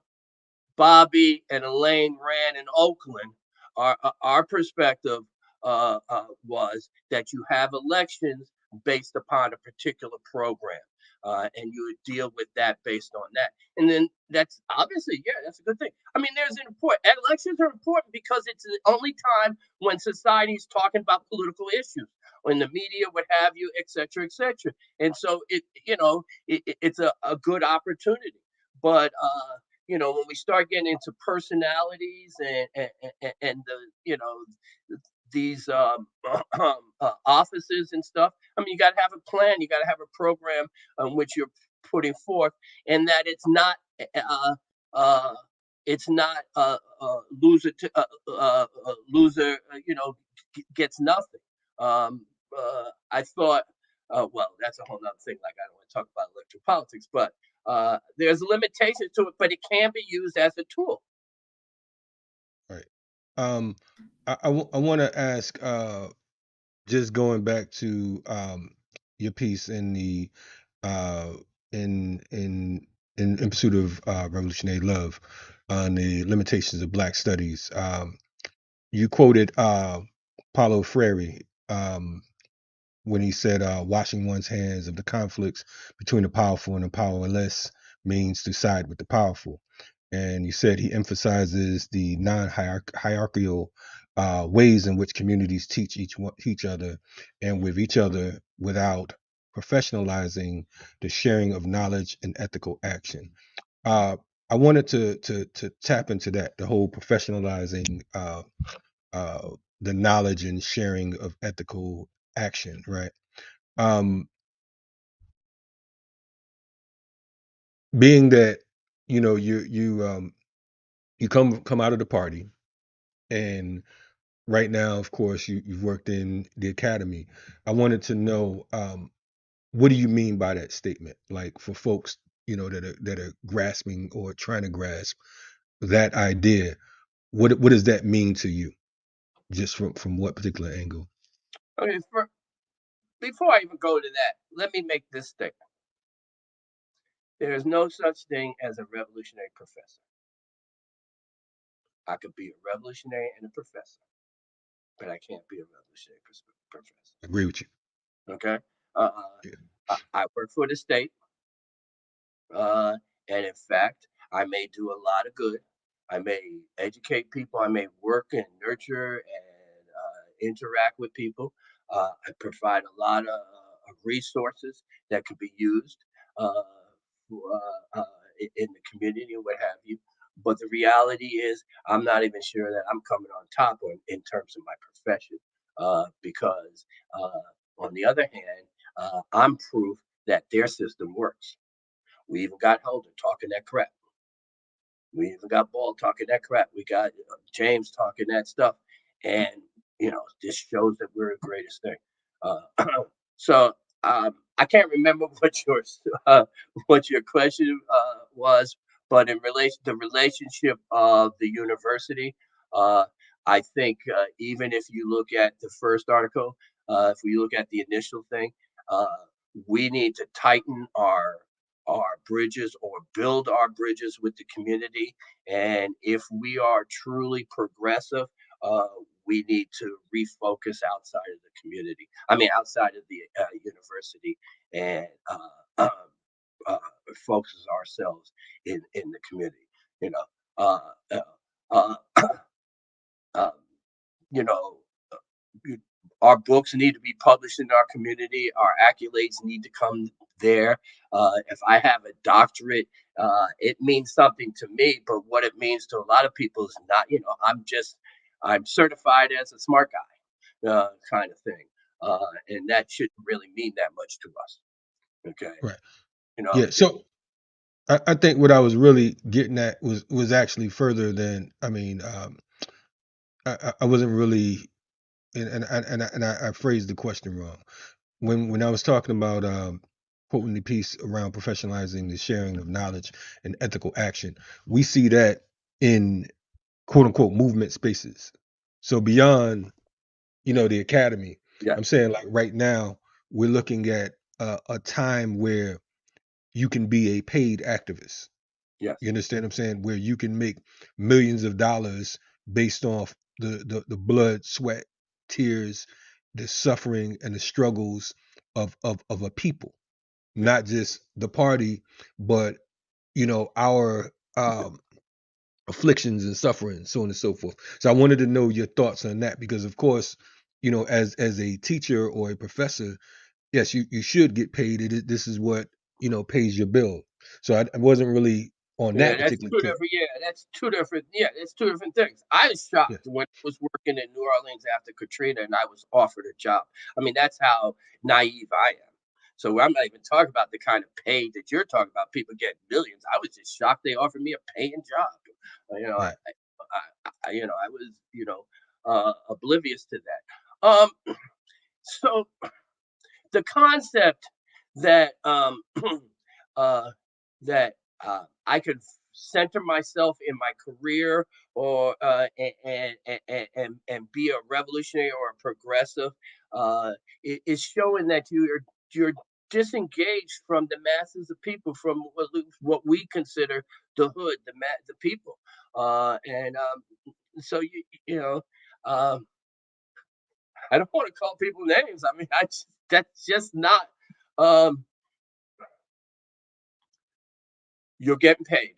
Bobby and Elaine ran in Oakland, our perspective was that you have elections based upon a particular program, and you would deal with that based on that. And then that's obviously, that's a good thing. I mean, elections are important because it's the only time when society is talking about political issues, when the media, what have you, et cetera, et cetera. And so it's a good opportunity. But when we start getting into personalities and these offices and stuff, I mean, you got to have a plan, you got to have a program on which you're putting forth, and that it's not loser gets nothing. I thought, well, that's a whole other thing. Like, I don't want to talk about electoral politics, but there's limitations to it, but it can be used as a tool. Right. I want to ask, just going back to your piece in the in pursuit of revolutionary love on the limitations of Black studies. You quoted Paulo Freire when he said, washing one's hands of the conflicts between the powerful and the powerless means to side with the powerful. And you said he emphasizes the non-hierarchical ways in which communities teach each other and with each other without professionalizing the sharing of knowledge and ethical action. I wanted to tap into that, the whole professionalizing the knowledge and sharing of ethical action, right? Um, being that you come out of the party, and right now, of course, you've worked in the academy. I wanted to know, what do you mean by that statement? Like for folks, that are grasping or trying to grasp that idea, what does that mean to you? Just from what particular angle? Okay, before I even go to that, let me make this statement. There is no such thing as a revolutionary professor. I could be a revolutionary and a professor, but I can't be a revolutionary professor. I agree with you. Okay? Yeah. I work for the state, and in fact, I may do a lot of good. I may educate people. I may work and nurture and interact with people. I provide a lot of resources that could be used uh, in the community and what have you. But the reality is, I'm not even sure that I'm coming on top in terms of my profession, because on the other hand, I'm proof that their system works. We even got Holder talking that crap. We even got Ball talking that crap. We got James talking that stuff. And, this shows that we're the greatest thing. Uh, so I can't remember what your question was, but in relation the relationship of the university, uh, I think even if you look at the first article, if we look at the initial thing, uh, we need to tighten our bridges or build our bridges with the community. And if we are truly progressive, uh, we need to refocus outside of the community. I mean, outside of the university, and uh, focus ourselves in the community. You know, uh, uh, uh, um, you know, our books need to be published in our community. Our accolades need to come there. If I have a doctorate, it means something to me, but what it means to a lot of people is not. I'm certified as a smart guy, kind of thing, and that shouldn't really mean that much to us. Okay, Right. you know, Yeah. So I think what I was really getting at was actually further than, I mean, I wasn't really, and I phrased the question wrong when I was talking about quoting the piece around professionalizing the sharing of knowledge and ethical action. We see that in quote unquote movement spaces. So beyond, the academy, yeah, I'm saying like right now we're looking at a time where you can be a paid activist. yes, You understand what I'm saying? Where you can make millions of dollars based off the blood, sweat, tears, the suffering and the struggles of a people, yeah. not just the party, but our afflictions and suffering, so on and so forth. So I wanted to know your thoughts on that because of course, as a teacher or a professor, yes, you should get paid. This is what pays your bill. So I wasn't really on Yeah, that that's particular two tip. different. Yeah, that's two different. Yeah, that's two different things. I was Yeah, shocked when I was working in New Orleans after Katrina, and I was offered a job. I mean, that's how naive I am. So I'm not even talking about the kind of pay that you're talking about. People get millions. I was just shocked they offered me a paying job. You know, right. I was oblivious to that. So the concept that uh, that I could center myself in my career or and be a revolutionary or a progressive is showing that you're disengaged from the masses of people, from what we consider the hood, the people, and so you know. Um, I don't want to call people names. I mean, that's just not. Um, you're getting paid.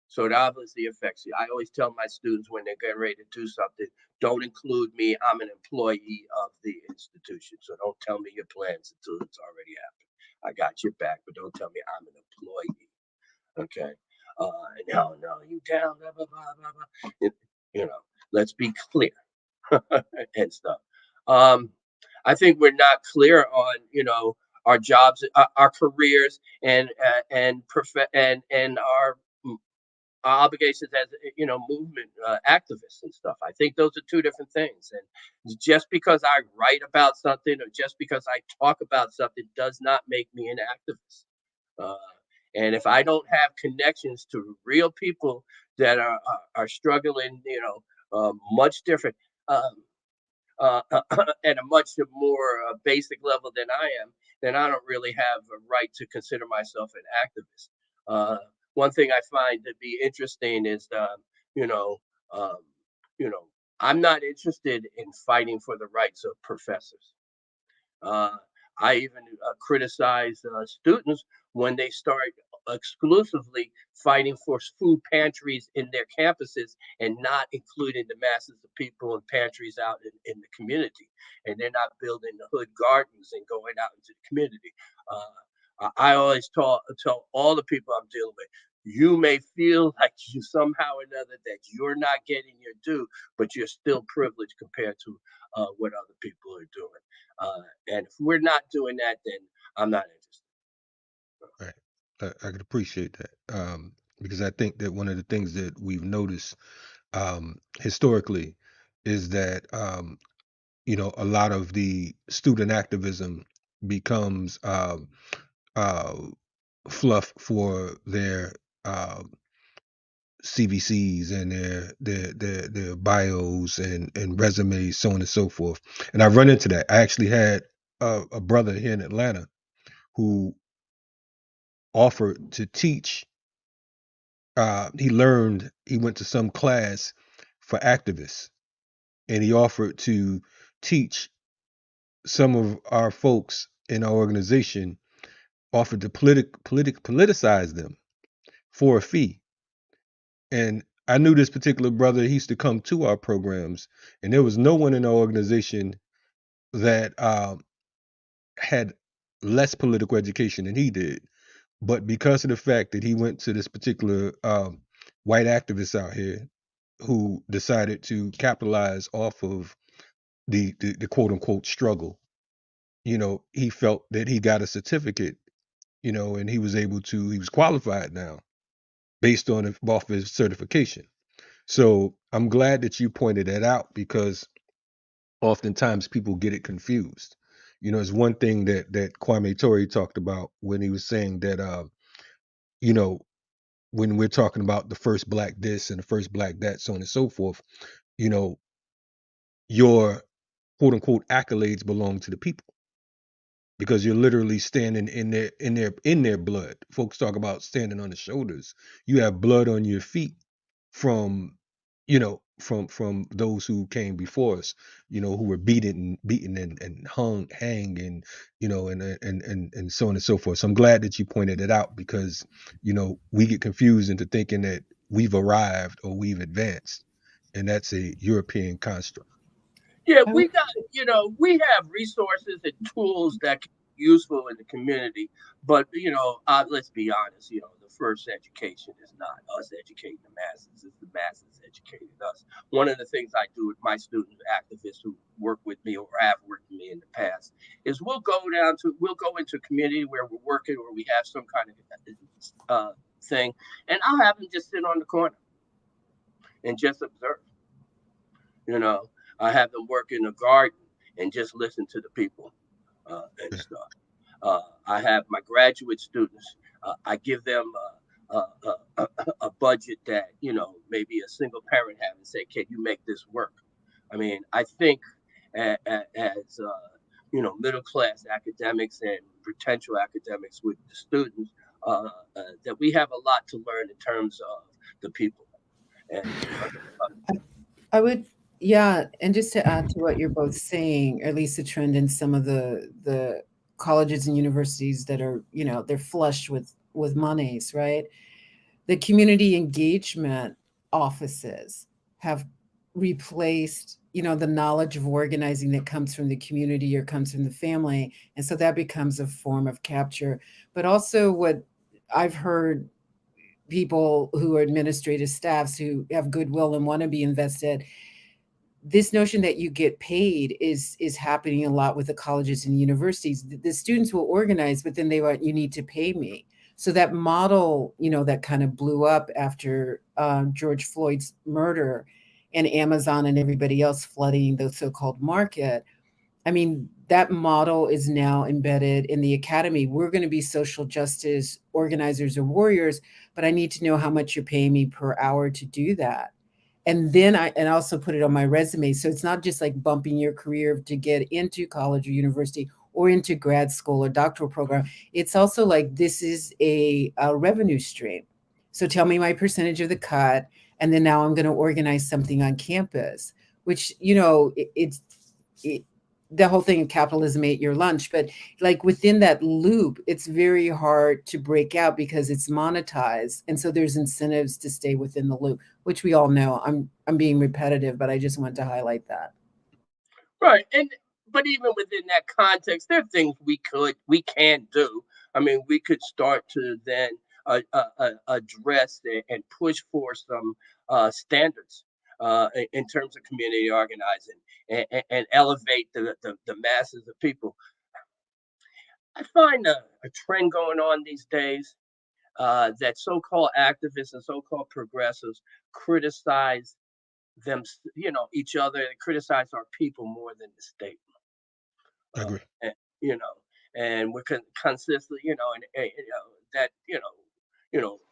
So it obviously affects you. I always tell my students when they're getting ready to do something, don't include me. I'm an employee of the institution. So don't tell me your plans until it's already happened. I got your back, but don't tell me I'm an employee. Okay. No, you down, blah, blah, blah, blah, blah. Let's be clear and stuff. I think we're not clear on, our jobs, our careers, and our obligations as movement activists and stuff. I think those are two different things. And just because I write about something or just because I talk about something does not make me an activist. And if I don't have connections to real people that are struggling, much different, at a much more basic level than I am, then I don't really have a right to consider myself an activist. One thing I find to be interesting is, you know, um, I'm not interested in fighting for the rights of professors. I even criticize students when they start exclusively fighting for food pantries in their campuses and not including the masses of people in pantries out in the community. And they're not building the hood gardens and going out into the community. I always tell all the people I'm dealing with, you may feel like you somehow or another that you're not getting your due, but you're still privileged compared to what other people are doing. And if we're not doing that, then I'm not interested. Right. I could appreciate that, because I think that one of the things that we've noticed historically is that a lot of the student activism becomes fluff for their CVCs and their bios and resumes, so on and so forth. And I run into that. I actually had a brother here in Atlanta who offered to teach. He went to some class for activists, and he offered to teach some of our folks in our organization, offered to politicize them for a fee. And I knew this particular brother. He used to come to our programs, and there was no one in our organization that had less political education than he did. But because of the fact that he went to this particular white activist out here who decided to capitalize off of the quote unquote struggle, he felt that he got a certificate, and he was qualified now based on off his certification. So I'm glad that you pointed that out, because oftentimes people get it confused. It's one thing that Kwame Ture talked about when he was saying that, when we're talking about the first black this and the first black that, so on and so forth, your quote unquote accolades belong to the people, because you're literally standing in their blood. Folks talk about standing on the shoulders. You have blood on your feet from from those who came before us, who were beaten and hang and and so on and so forth. So I'm glad that you pointed it out, because we get confused into thinking that we've arrived or we've advanced, and that's a European construct. Yeah, we got, we have resources and tools that can be useful in the community. But, let's be honest, the first education is not us educating the masses, it's the masses educating us. One of the things I do with my student activists who work with me or have worked with me in the past is we'll go into a community where we're working or we have some kind of thing, and I'll have them just sit on the corner and just observe. I have them work in the garden and just listen to the people and stuff. I have my graduate students. I give them a budget that maybe a single parent have and say, "Can you make this work?" I mean, I think as middle class academics and potential academics with the students, that we have a lot to learn in terms of the people. And I would, yeah, and just to add to what you're both saying, or at least the trend in some of the colleges and universities that are, they're flush with monies, right? The community engagement offices have replaced, the knowledge of organizing that comes from the community or comes from the family. And so that becomes a form of capture. But also what I've heard people who are administrative staffs who have goodwill and want to be invested, this notion that you get paid is happening a lot with the colleges and universities. The students will organize, but then they want, you need to pay me. So that model, that kind of blew up after George Floyd's murder and Amazon and everybody else flooding the so-called market. I mean, that model is now embedded in the academy. We're going to be social justice organizers or warriors, but I need to know how much you're paying me per hour to do that. And then I also put it on my resume. So it's not just like bumping your career to get into college or university or into grad school or doctoral program. It's also like, this is a revenue stream. So tell me my percentage of the cut. And then now I'm going to organize something on campus, which, the whole thing of capitalism ate your lunch, but like within that loop, it's very hard to break out because it's monetized. And so there's incentives to stay within the loop, which we all know. I'm being repetitive, but I just want to highlight that. Right. But even within that context, there are things we can do. I mean, we could start to then address and push for some standards in terms of community organizing and elevate the masses of people. I find a trend going on these days that so-called activists and so-called progressives criticize them, each other, and criticize our people more than the state. I agree. And we're consistently, that,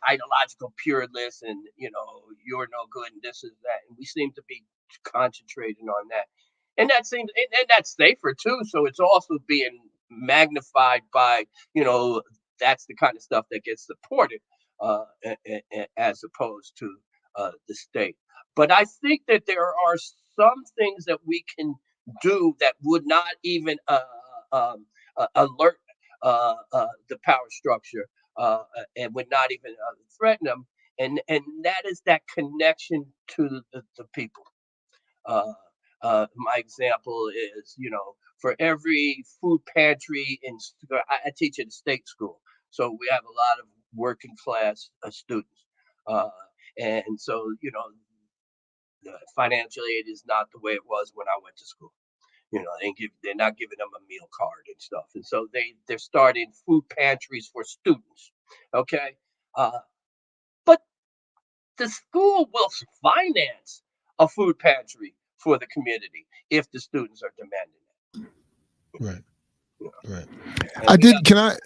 ideological purelists and, you're no good and this is that. And we seem to be concentrating on that. And that seems, and that's safer too. So it's also being magnified by, that's the kind of stuff that gets supported as opposed to the state. But I think that there are some things that we can do that would not even alert the power structure and would not even threaten them. And that is that connection to the people. My example is, for every food pantry I teach at a state school, so we have a lot of working class students, and so financial aid is not the way it was when I went to school. They're not giving them a meal card and stuff, and so they're starting food pantries for students. Okay, but the school will finance a food pantry for the community if the students are demanding it. Right. I did. Can I?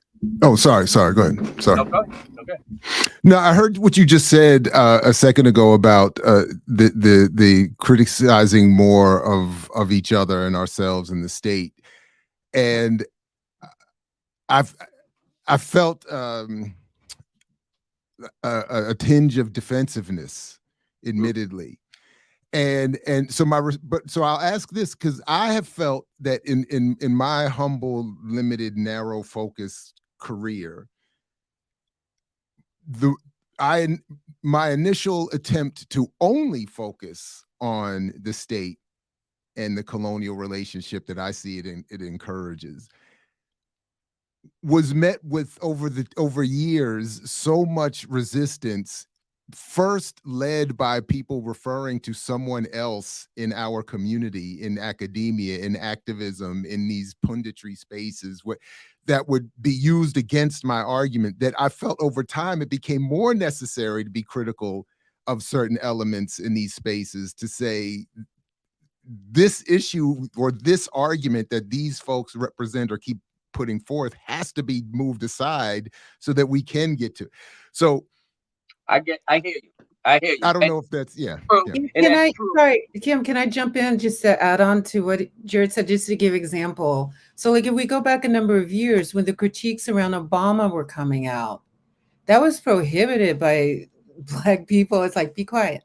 Oh, sorry. Go ahead. Sorry. Okay. No, I heard what you just said a second ago about the criticizing more of each other and ourselves and the state, and I felt a tinge of defensiveness, admittedly. And so so I'll ask this, because I have felt that in my humble, limited, narrow focused career, my initial attempt to only focus on the state and the colonial relationship that I see it encourages was met with over years so much resistance, first led by people referring to someone else in our community, in academia, in activism, in these punditry spaces that would be used against my argument, that I felt over time it became more necessary to be critical of certain elements in these spaces, to say this issue or this argument that these folks represent or keep putting forth has to be moved aside so that we can get to. So I hear you. I don't know if that's Sorry, Kim, can I jump in just to add on to what Jared said, just to give example? So like if we go back a number of years when the critiques around Obama were coming out, that was prohibited by Black people. It's like, be quiet.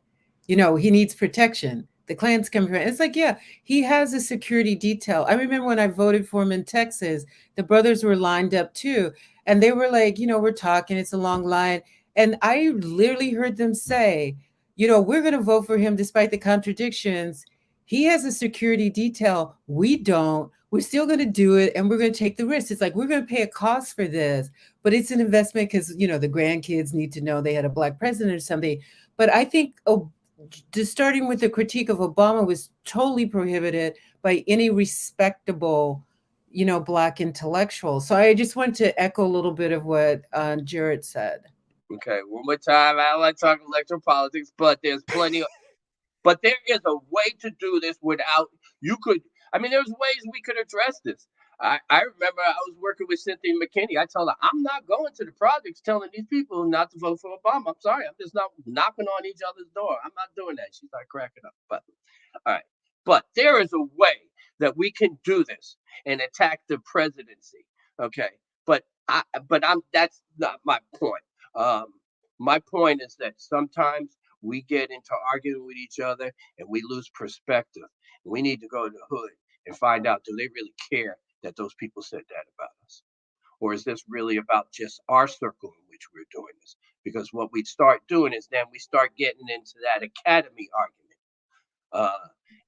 He needs protection. The Klan's coming from. It's like, yeah, he has a security detail. I remember when I voted for him in Texas, the brothers were lined up too. And they were like, we're talking, it's a long line. And I literally heard them say, we're going to vote for him despite the contradictions. He has a security detail. We don't. We're still going to do it, and we're going to take the risk. It's like, we're going to pay a cost for this, but it's an investment because, the grandkids need to know they had a black president or something. But I think just starting with the critique of Obama was totally prohibited by any respectable, black intellectual. So I just want to echo a little bit of what Jared said. Okay, one more time. I don't like talking electoral politics, but there's plenty of. But there is a way to do this without you could. I mean, there's ways we could address this. I remember I was working with Cynthia McKinney. I told her I'm not going to the projects telling these people not to vote for Obama. I'm sorry, I'm just not knocking on each other's door. I'm not doing that. She started cracking up. But all right, but there is a way that we can do this and attack the presidency. Okay, but that's not my point. My point is that sometimes we get into arguing with each other and we lose perspective. We need to go to the hood and find out, do they really care that those people said that about us? Or is this really about just our circle in which we're doing this? Because what we start doing is then we start getting into that academy argument.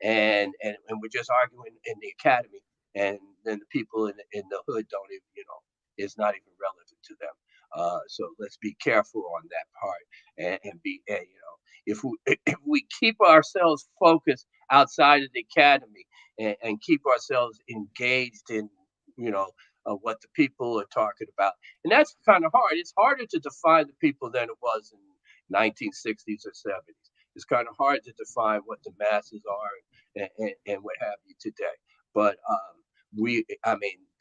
And we're just arguing in the academy, and then the people in the hood don't even, it's not even relevant to them. So let's be careful on that part, and be, if we keep ourselves focused outside of the academy and keep ourselves engaged in, what the people are talking about, and that's kind of hard. It's harder to define the people than it was in 1960s or 70s. It's kind of hard to define what the masses are and what have you today. But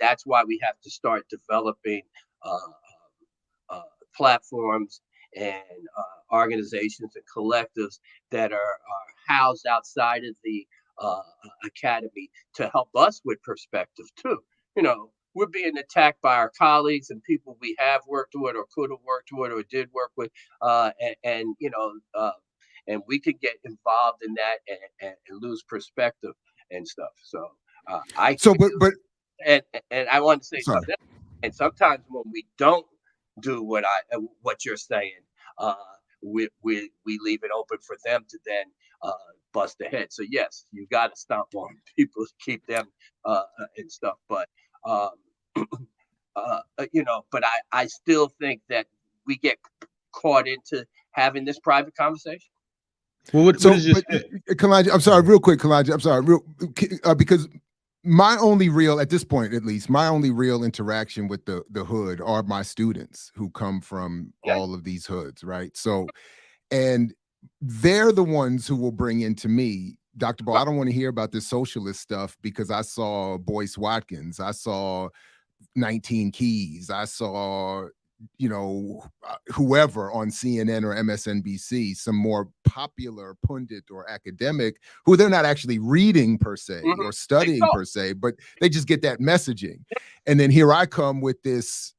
that's why we have to start developing platforms and organizations and collectives that are housed outside of the academy to help us with perspective too. We're being attacked by our colleagues and people we have worked with or could have worked with or did work with, and we could get involved in that and lose perspective and stuff. So and I want to say something. And sometimes when we don't do what you're saying, we leave it open for them to then bust ahead. So yes, you got to stomp on people, keep them and stuff. But but I still think that we get caught into having this private conversation. Well, Kalonji, I'm sorry, real quick, Kalonji, I'm sorry, because my only real, at this point at least, my only real interaction with the hood are my students who come from all of these hoods, right? So, and they're the ones who will bring into me, Dr. Ball, I don't want to hear about this socialist stuff because I saw Boyce Watkins, I saw 19 Keys, I saw, whoever on CNN or MSNBC, some more popular pundit or academic who they're not actually reading per se or studying per se, but they just get that messaging. And then here I come with this,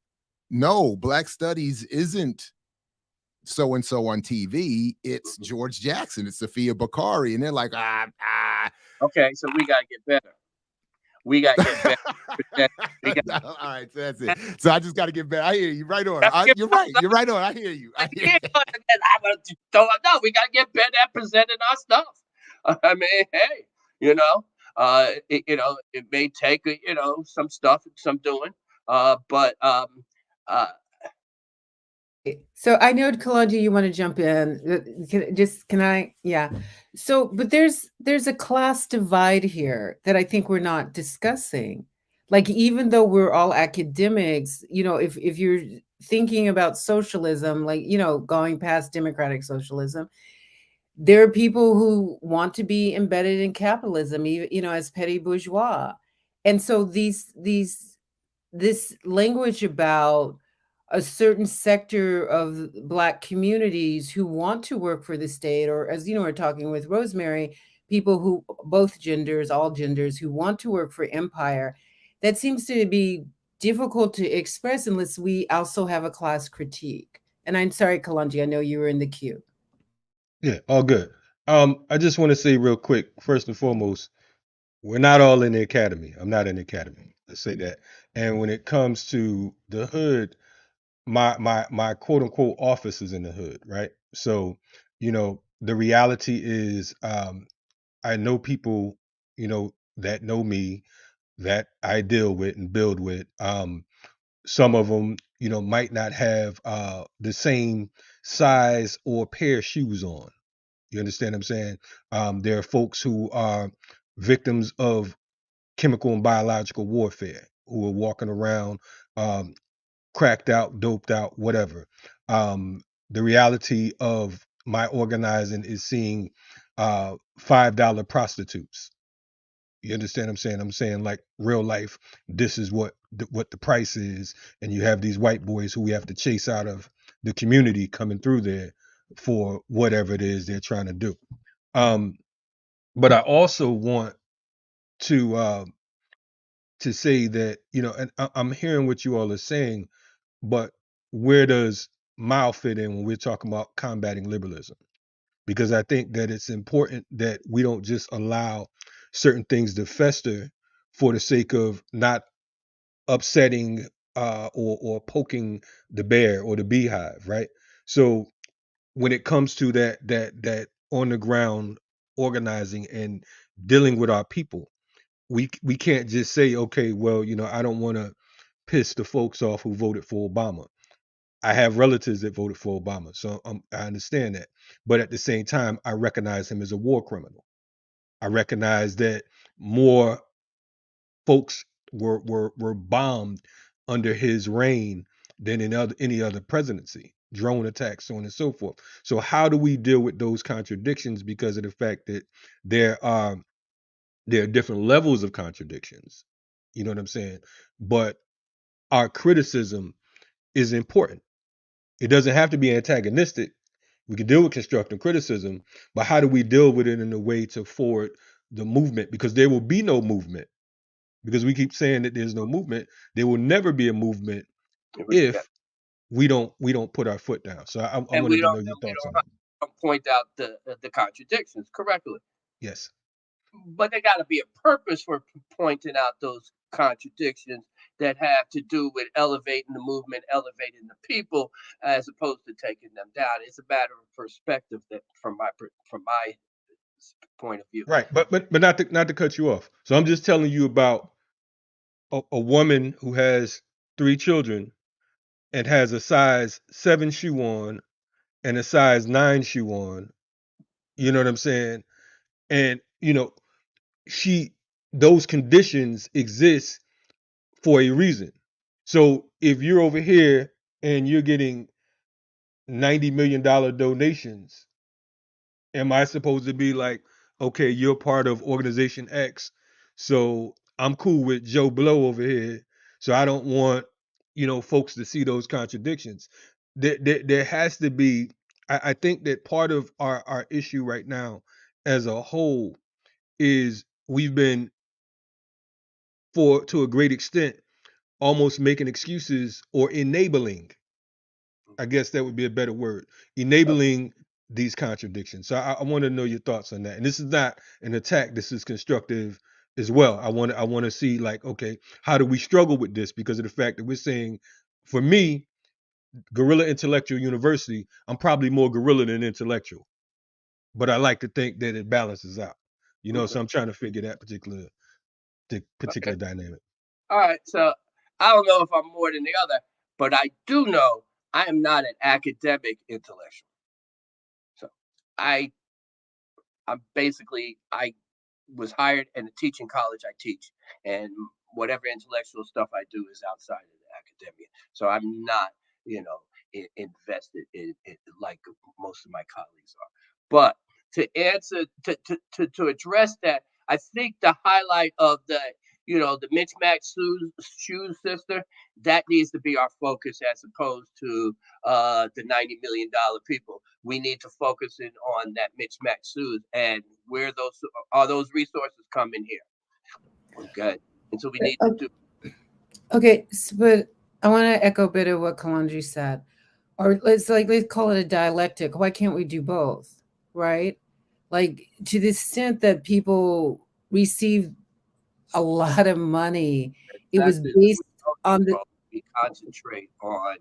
no, Black Studies isn't so-and-so on TV, it's George Jackson, it's Sophia Bakari. And they're like, Okay, so we got to get better. We got to get better. All right, so that's it. So I just got to get better. I hear you. Right on. You're right. You're right on. I hear you. No, we got to get better at presenting our stuff. I mean, hey, it may take, some stuff, some doing, but so I know, Kalonji, you want to jump in. Can I? Yeah. So, but there's a class divide here that I think we're not discussing. Like, even though we're all academics, if you're thinking about socialism, like, going past democratic socialism, there are people who want to be embedded in capitalism, even, as petty bourgeois. And so this language about a certain sector of Black communities who want to work for the state, or as we're talking with Rosemary, people who both genders, all genders, who want to work for empire, that seems to be difficult to express unless we also have a class critique. And I'm sorry, Kalonji, I know you were in the queue. Yeah, all good. I just want to say real quick, first and foremost, we're not all in the academy. I'm not in the academy. Let's say that. And when it comes to the hood, my quote unquote office is in the hood, right? So, the reality is, I know people, that know me, that I deal with and build with. Some of them, might not have the same size or pair of shoes on. You understand what I'm saying? There are folks who are victims of chemical and biological warfare who are walking around cracked out, doped out, whatever. The reality of my organizing is seeing $5 prostitutes. You understand what I'm saying? I'm saying, like, real life, this is what the price is, and you have these white boys who we have to chase out of the community coming through there for whatever it is they're trying to do. But I also want to say that, and I'm hearing what you all are saying, but where does Mao fit in when we're talking about combating liberalism? Because I think that it's important that we don't just allow certain things to fester for the sake of not upsetting or poking the bear or the beehive, right? So when it comes to that on the ground organizing and dealing with our people, we can't just say, okay, well, I don't want to piss the folks off who voted for Obama. I have relatives that voted for Obama, so I understand that. But at the same time, I recognize him as a war criminal. I recognize that more folks were bombed under his reign than in any other presidency. Drone attacks, so on and so forth. So how do we deal with those contradictions because of the fact that there are different levels of contradictions? You know what I'm saying? But our criticism is important. It doesn't have to be antagonistic. We can deal with constructive criticism, but how do we deal with it in a way to forward the movement? Because there will be no movement. Because we keep saying that there's no movement. There will never be a movement if we don't put our foot down. So I and wanted to know your thoughts on that. point out the contradictions correctly. Yes. But there got to be a purpose for pointing out those contradictions that have to do with elevating the movement, elevating the people, as opposed to taking them down. It's a matter of perspective that, from my point of view. Right, but not to cut you off. So I'm just telling you about a woman who has 3 children and has a size 7 shoe on and a size 9 shoe on. You know what I'm saying? And those conditions exist for a reason. So if you're over here and you're getting $90 million donations, am I supposed to be like, okay, you're part of organization X, so I'm cool with Joe Blow over here, so I don't want folks to see those contradictions? There has to be. I think that part of our issue right now as a whole is we've been, to a great extent, almost making excuses or enabling. I guess that would be a better word, enabling these contradictions. So I want to know your thoughts on that. And this is not an attack. This is constructive as well. I want to see, like, okay, how do we struggle with this? Because of the fact that we're saying, for me, Guerrilla Intellectual University, I'm probably more guerrilla than intellectual, but I like to think that it balances out. So I'm trying to figure that particular dynamic. All right, so I don't know if I'm more than the other, but I do know I am not an academic intellectual. So I'm basically, I was hired in a teaching college. I teach, and whatever intellectual stuff I do is outside of the academia. So I'm not, invested in like most of my colleagues are. But to answer, to address that, I think the highlight of the mismatched shoes sister, that needs to be our focus as opposed to the $90 million people. We need to focus in on that mismatched shoes and where those resources come in here. Okay, and so we need to do. Okay, but I want to echo a bit of what Kalandri said, or let's call it a dialectic. Why can't we do both, right? Like, to the extent that people receive a lot of money, it was based on the we concentrate on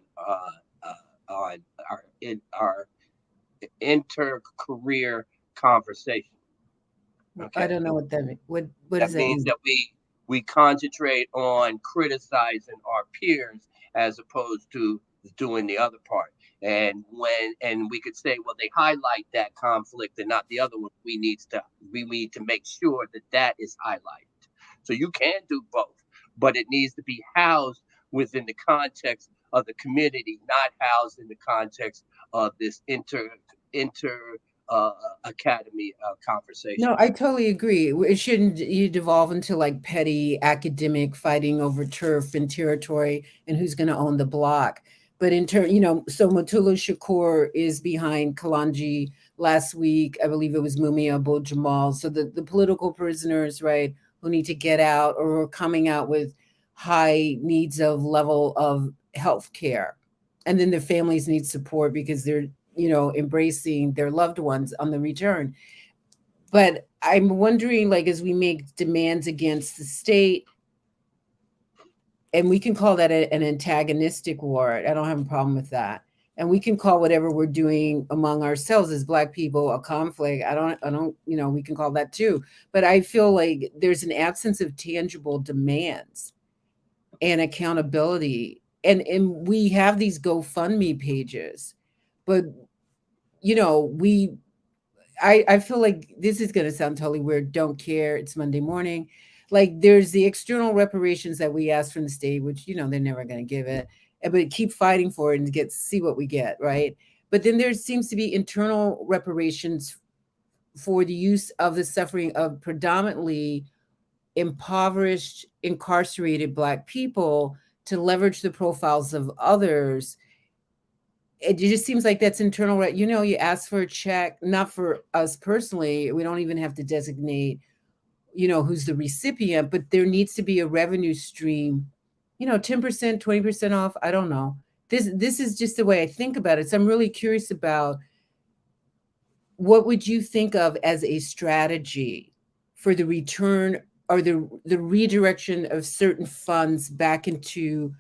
our inter-career conversation. I Okay, don't know what that means. What that does that means mean? that we concentrate on criticizing our peers as opposed to doing the other part. And we could say, well, they highlight that conflict and not the other one. We need to make sure that that is highlighted. So you can do both, but it needs to be housed within the context of the community, not housed in the context of this inter uh, academy conversation. No, I totally agree. It shouldn't you devolve into like petty academic fighting over turf and territory and who's going to own the block. But in turn, so Mutulu Shakur is behind Kalanji last week. I believe it was Mumia Abu Jamal. So the political prisoners, right, who need to get out or are coming out with high needs of level of health care. And then their families need support because they're, embracing their loved ones on the return. But I'm wondering, like, as we make demands against the state, and we can call that an antagonistic war. I don't have a problem with that. And we can call whatever we're doing among ourselves as Black people a conflict. I don't, we can call that too. But I feel like there's an absence of tangible demands and accountability. And we have these GoFundMe pages, but I feel like this is going to sound totally weird. Don't care. It's Monday morning. Like there's the external reparations that we ask from the state, which, they're never going to give it, but keep fighting for it and see what we get. Right. But then there seems to be internal reparations for the use of the suffering of predominantly impoverished, incarcerated Black people to leverage the profiles of others. It just seems like that's internal, right? You ask for a check, not for us personally. We don't even have to designate, who's the recipient, but there needs to be a revenue stream, 10%, 20% off. I don't know. This is just the way I think about it. So I'm really curious about what would you think of as a strategy for the return or the redirection of certain funds back into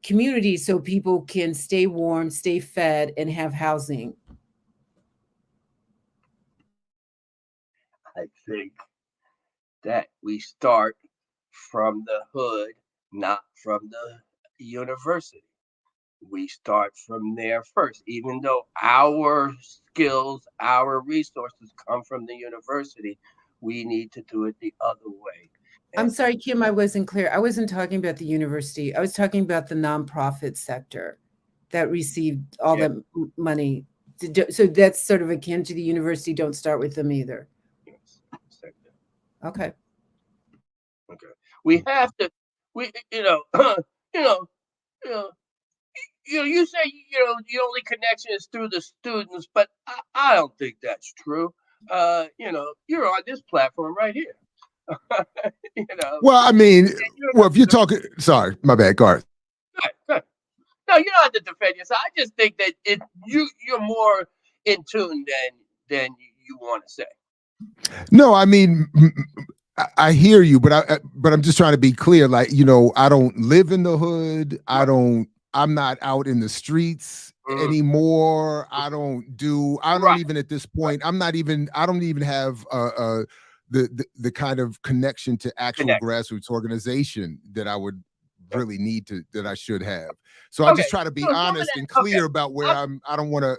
communities so people can stay warm, stay fed, and have housing? I think that we start from the hood, not from the university. We start from there first, even though our skills, our resources come from the university, we need to do it the other way. I'm And sorry, Kim, I wasn't clear. I wasn't talking about the university. I was talking about the nonprofit sector that received all yeah, that money. So that's sort of akin to the university. Don't start with them either. yes, sector. Okay. Okay. We have to we you know, you know, you say the only connection is through the students, but I don't think that's true. You're on this platform right here. you know, Well, I mean, and you're well, if you're talking, sorry, my bad, Garth. good. No, you don't have to defend yourself. I just think that you're more in tune than you want to say. No, I mean, I hear you, but I'm just trying to be clear. Like, I don't live in the hood. Right. I'm not out in the streets Mhm. anymore. I don't Right. even at this point, I don't even have the kind of connection to actual Connect. grassroots organization that I would really need that I should have. So I Okay. just try to be So some of honest that. and Okay. clear about where I don't want to,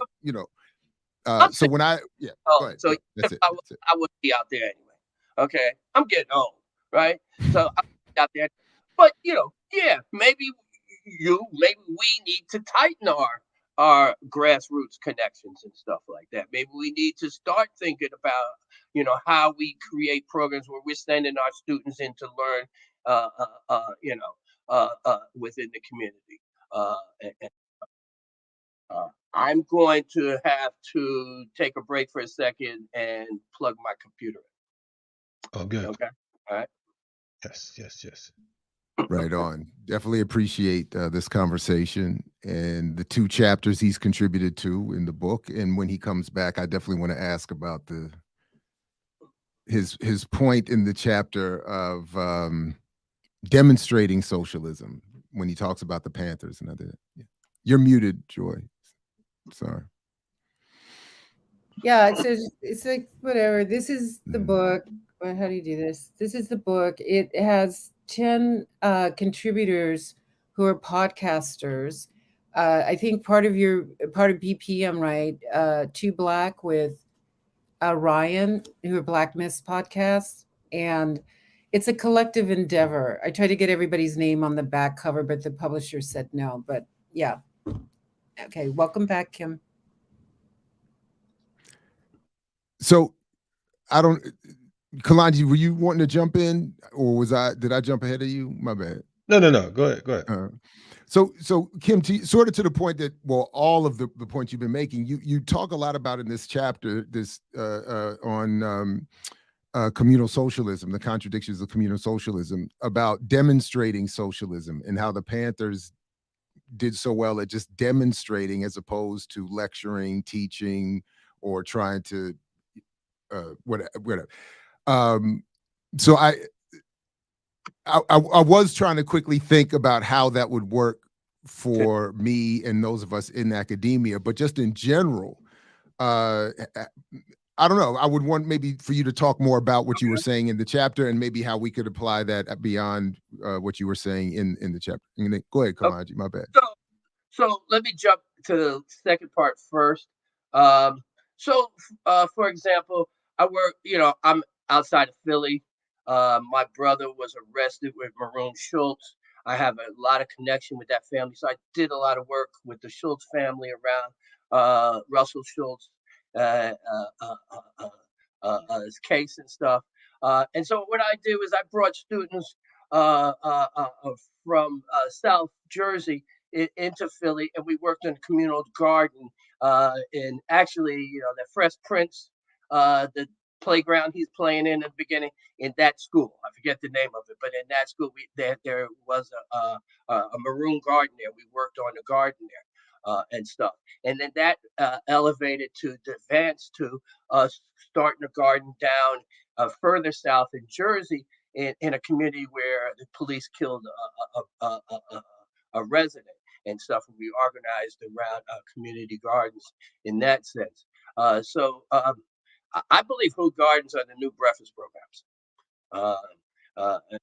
I'm so saying. when yeah, Oh, go ahead. so That's it. I would be out there anyway. Okay, I'm getting old, right? So I'm out there, but yeah, maybe maybe we need to tighten our grassroots connections and stuff like that. Maybe we need to start thinking about how we create programs where we're sending our students in to learn, within the community. And I'm going to have to take a break for a second and plug my computer Oh, in. good. Okay. All right. Yes, yes, yes. Right on. Definitely appreciate this conversation and the 2 chapters he's contributed to in the book. And when he comes back, I definitely want to ask about his point in the chapter of demonstrating socialism, when he talks about the Panthers and other. Yeah. You're muted, Joy. Sorry. Yeah, it's like whatever. This is the book. How do you do this? This is the book. It has 10 contributors who are podcasters. I think part of BPM, right? Two Black with Ryan, who are Black Miss podcasts, and it's a collective endeavor. I tried to get everybody's name on the back cover, but the publisher said no. But yeah, okay. Welcome back, Kim. So I don't, Kalonji, were you wanting to jump in, or did I jump ahead of you? My bad. No. Go ahead. So Kim, sort of to the point that, well, all of the points you've been making, you talk a lot about in this chapter, on communal socialism, the contradictions of communal socialism, about demonstrating socialism and how the Panthers did so well at just demonstrating as opposed to lecturing, teaching, or trying to whatever. So I was trying to quickly think about how that would work for me and those of us in academia, but just in general, I don't know. I would want maybe for you to talk more about what you were saying in the chapter and maybe how we could apply that beyond what you were saying in the chapter. Go ahead, Kalonji. My bad. So let me jump to the second part first. For example, I'm outside of Philly. My brother was arrested with Maroon Schultz. I have a lot of connection with that family, so I did a lot of work with the Schultz family around Russell Schultz, his case and stuff. And so what I did was I brought students from South Jersey into Philly, and we worked in a communal garden. And actually, the Fresh Prince, the playground he's playing in the beginning, in that school, I forget the name of it, but in that school, there was a maroon garden there. We worked on the garden there and stuff, and then that elevated to advance to starting a garden down further south in Jersey, in a community where the police killed a resident and stuff. And we organized around community gardens in that sense. I believe food gardens are the new breakfast programs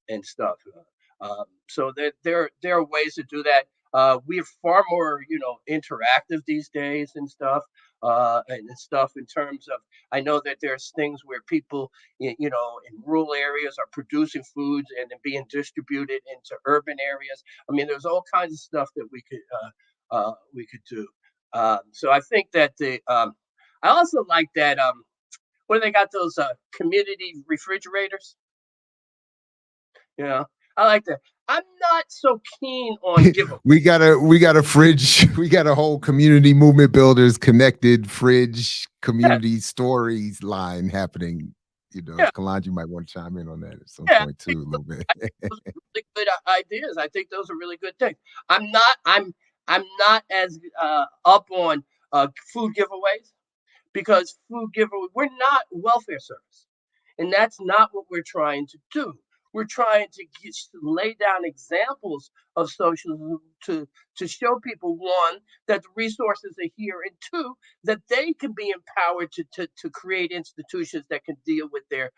and stuff. So there are ways to do that. We're far more, interactive these days and stuff, and stuff in terms of. I know that there's things where people, in rural areas are producing foods and being distributed into urban areas. I mean, there's all kinds of stuff that we could do. So I think that I also like that. What do they got, those community refrigerators? I like that. I'm not so keen on giveaways. we got a fridge. We got a whole community movement builders connected fridge community stories line happening. Kalonji might want to chime in on that at some point too, a little bit. Those are really good ideas. I think those are really good things. I'm not as up on food giveaways, because we're not welfare service, and that's not what we're trying to do. We're trying to lay down examples of socialism to show people, one, that the resources are here, and two, that they can be empowered to create institutions that can deal with their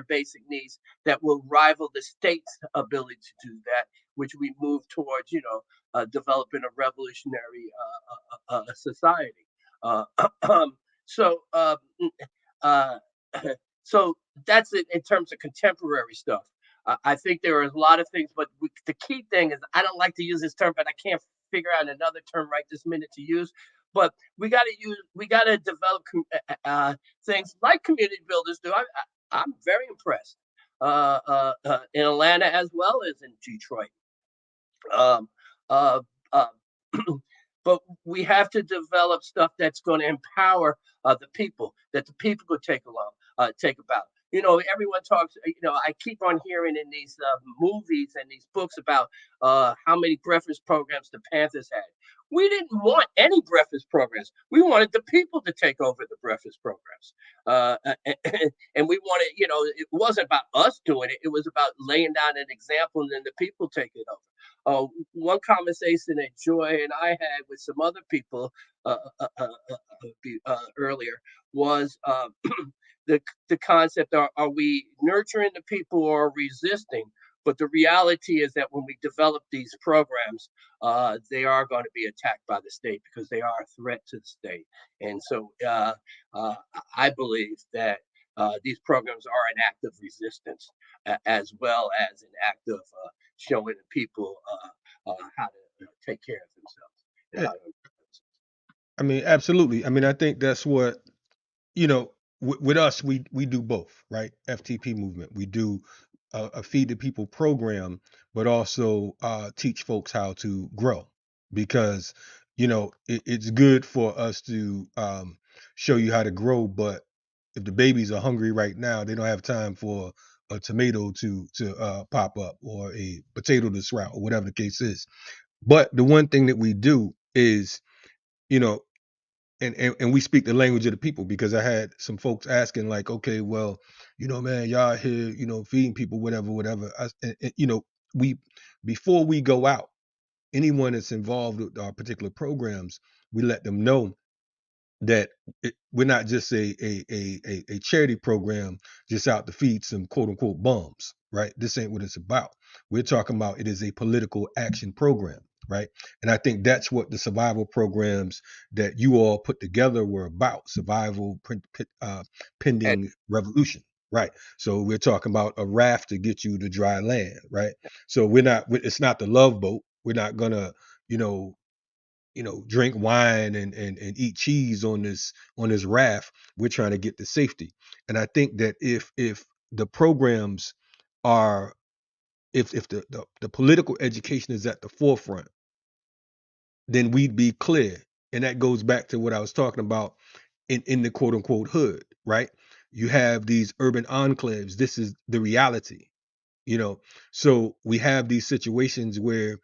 basic needs that will rival the state's ability to do that, which we move towards, developing a revolutionary society. So that's it in terms of contemporary stuff. I think there are a lot of things, but the key thing is, I don't like to use this term, but I can't figure out another term right this minute to use. But we got to develop things like community builders do. I'm very impressed in Atlanta as well as in Detroit. But we have to develop stuff that's going to empower the people, that the people could take about. Everyone talks, I keep on hearing in these movies and these books about how many breakfast programs the Panthers had. We didn't want any breakfast programs. We wanted the people to take over the breakfast programs. And we wanted, it wasn't about us doing it. It was about laying down an example and then the people take it over. One conversation that Joy and I had with some other people earlier was the concept: are we nurturing the people or resisting? But the reality is that when we develop these programs, they are going to be attacked by the state because they are a threat to the state. And so I believe that these programs are an act of resistance, as well as an act of showing the people how to take care of themselves. And Yeah, how to I mean, absolutely. I mean, I think that's what, with us, we do both, right? FTP movement, we do a feed the people program, but also teach folks how to grow, because it's good for us to show you how to grow, but if the babies are hungry right now, they don't have time for a tomato to pop up, or a potato to sprout, or whatever the case is. But the one thing that we do is, you know and we speak the language of the people, because I had some folks asking, like, okay, well, man, y'all here, feeding people, whatever. We, before we go out, anyone that's involved with our particular programs, we let them know that we're not just a charity program just out to feed some quote unquote bums, right? This ain't what it's about. We're talking about, it is a political action program, right? And I think that's what the survival programs that you all put together were about: survival, and pending revolution, right? So we're talking about a raft to get you to dry land, right? So it's not the love boat. We're not gonna, you know drink wine and eat cheese on this raft. We're trying to get to safety. And I think that if the programs are, if the political education is at the forefront, then we'd be clear. And that goes back to what I was talking about in the quote unquote hood, right? You have these urban enclaves. This is the reality, you know. So we have these situations where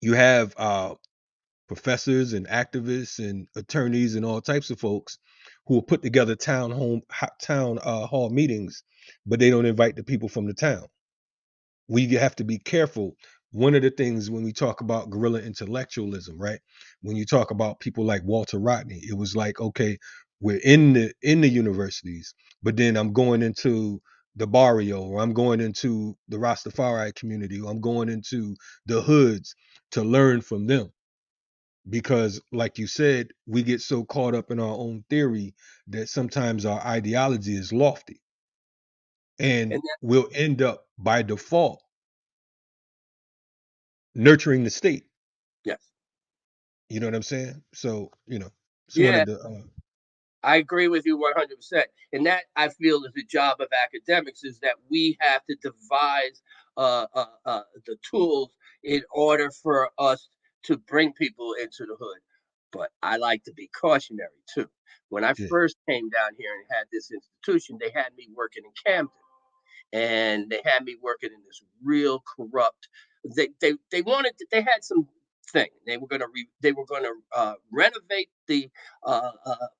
you have professors and activists and attorneys and all types of folks who will put together town hall meetings, but they don't invite the people from the town. We have to be careful. One of the things when we talk about guerrilla intellectualism, right? When you talk about people like Walter Rodney, it was like, okay, we're in the universities, but then I'm going into the barrio, or I'm going into the Rastafari community, or I'm going into the hoods to learn from them. Because, like you said, we get so caught up in our own theory that sometimes our ideology is lofty, and and that, we'll end up by default nurturing the state. yes, You know what I'm saying? So, just yeah, wanted to I agree with you 100%. And that, I feel, is the job of academics, is that we have to devise the tools in order for us to bring people into the hood. But I like to be cautionary too. When I yeah. first came down here and had this institution, they had me working in Camden, and they had me working in this real corrupt. They wanted they had some thing. They were gonna renovate the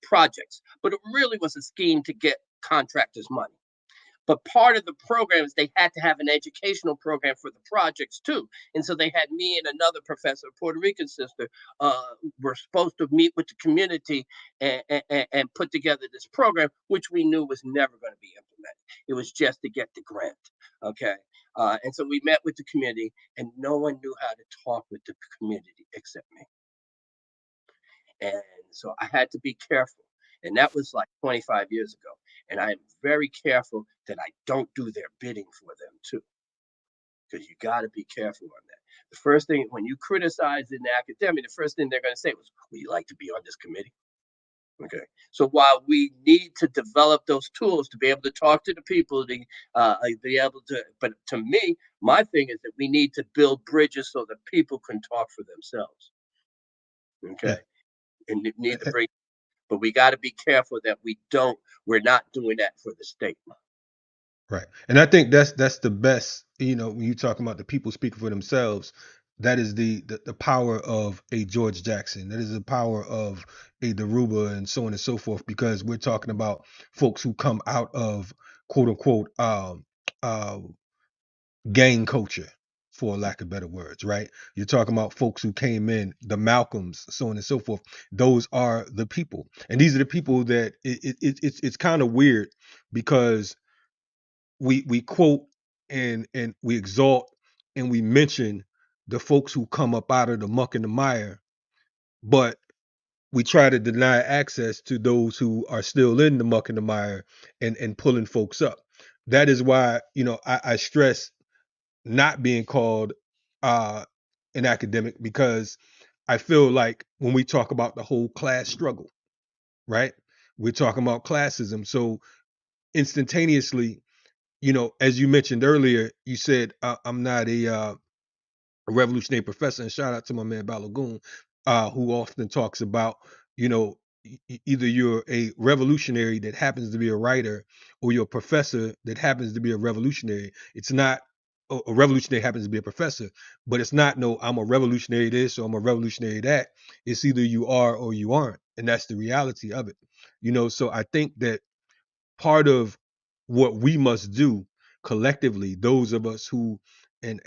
projects, but it really was a scheme to get contractors money. But part of the program is they had to have an educational program for the projects too. And so they had me and another professor, a Puerto Rican sister, were supposed to meet with the community and put together this program, which we knew was never going to be implemented. It was just to get the grant. Okay. And so we met with the community, and no one knew how to talk with the community except me. And so I had to be careful. And that was like 25 years ago. And I'm very careful that I don't do their bidding for them too, because you got to be careful on that. The first thing, when you criticize in the academy, the first thing they're going to say was, "Would you like to be on this committee?" Okay. So while we need to develop those tools to be able to talk to the people, to be able to, but to me, my thing is that we need to build bridges so that people can talk for themselves. Yeah. Okay. And need to bring, but we got to be careful that we're not doing that for the state. Right. And I think that's the best, when you talk about the people speaking for themselves, that is the power of a George Jackson. That is the power of a Deruba and so on and so forth, because we're talking about folks who come out of quote unquote uh, gang culture, for lack of better words, right? You're talking about folks who came in, the Malcolms, so on and so forth. Those are the people. And these are the people that it's kind of weird because we quote and we exalt and we mention the folks who come up out of the muck and the mire, but we try to deny access to those who are still in the muck and the mire and pulling folks up. That is why, I stress not being called uh an academic, because I feel like when we talk about the whole class struggle, right? We're talking about classism. So instantaneously, as you mentioned earlier, you said I'm not a revolutionary professor, and shout out to my man Balagoon, who often talks about, either you're a revolutionary that happens to be a writer, or you're a professor that happens to be a revolutionary. It's not a revolutionary happens to be a professor, but it's not no I'm a revolutionary this or I'm a revolutionary that. It's either you are or you aren't, and that's the reality of it. So I think that part of what we must do collectively, those of us who, and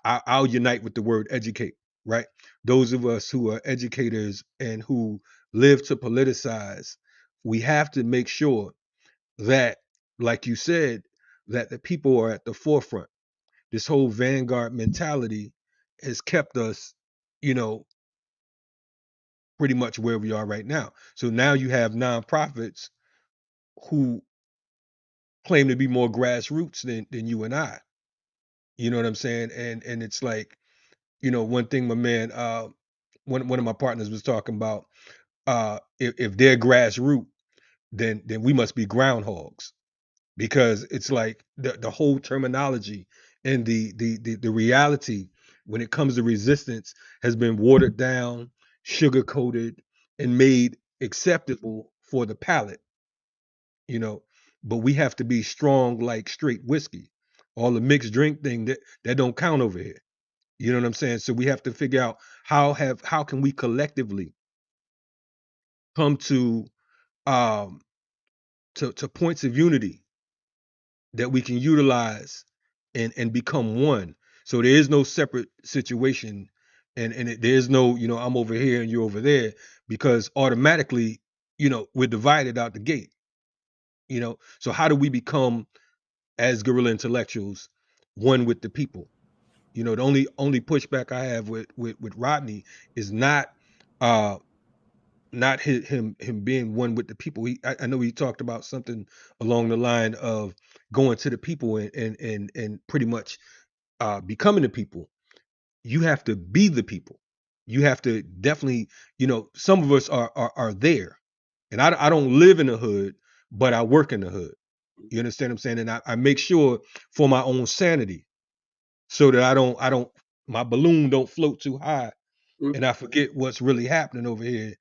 I'll unite with the word educate, right? Those of us who are educators and who live to politicize, we have to make sure that, like you said, that the people are at the forefront. This whole vanguard mentality has kept us, you know, pretty much where we are right now. So now you have nonprofits who claim to be more grassroots than you and I. You know what I'm saying? And it's like, one thing my man one of my partners was talking about, if they're grassroots, then we must be groundhogs, because it's like the whole terminology and the reality when it comes to resistance has been watered down, sugar coated, and made acceptable for the palate, you know. But we have to be strong like straight whiskey. All the mixed drink thing that don't count over here. You know what I'm saying? So we have to figure out how can we collectively come um to points of unity that we can utilize and become one. So there is no separate situation, and there is no, I'm over here and you're over there, because automatically, we're divided out the gate. So how do we become, as guerrilla intellectuals, one with the people? The only pushback I have with Rodney is uh not him being one with the people. I know he talked about something along the line of going to the people and pretty much becoming the people. You have to be the people. You have to definitely, some of us are there, and I don't live in the hood, but I work in the hood. You understand what I'm saying? And I make sure, for my own sanity, so that I don't my balloon don't float too high Mm. and I forget what's really happening over here.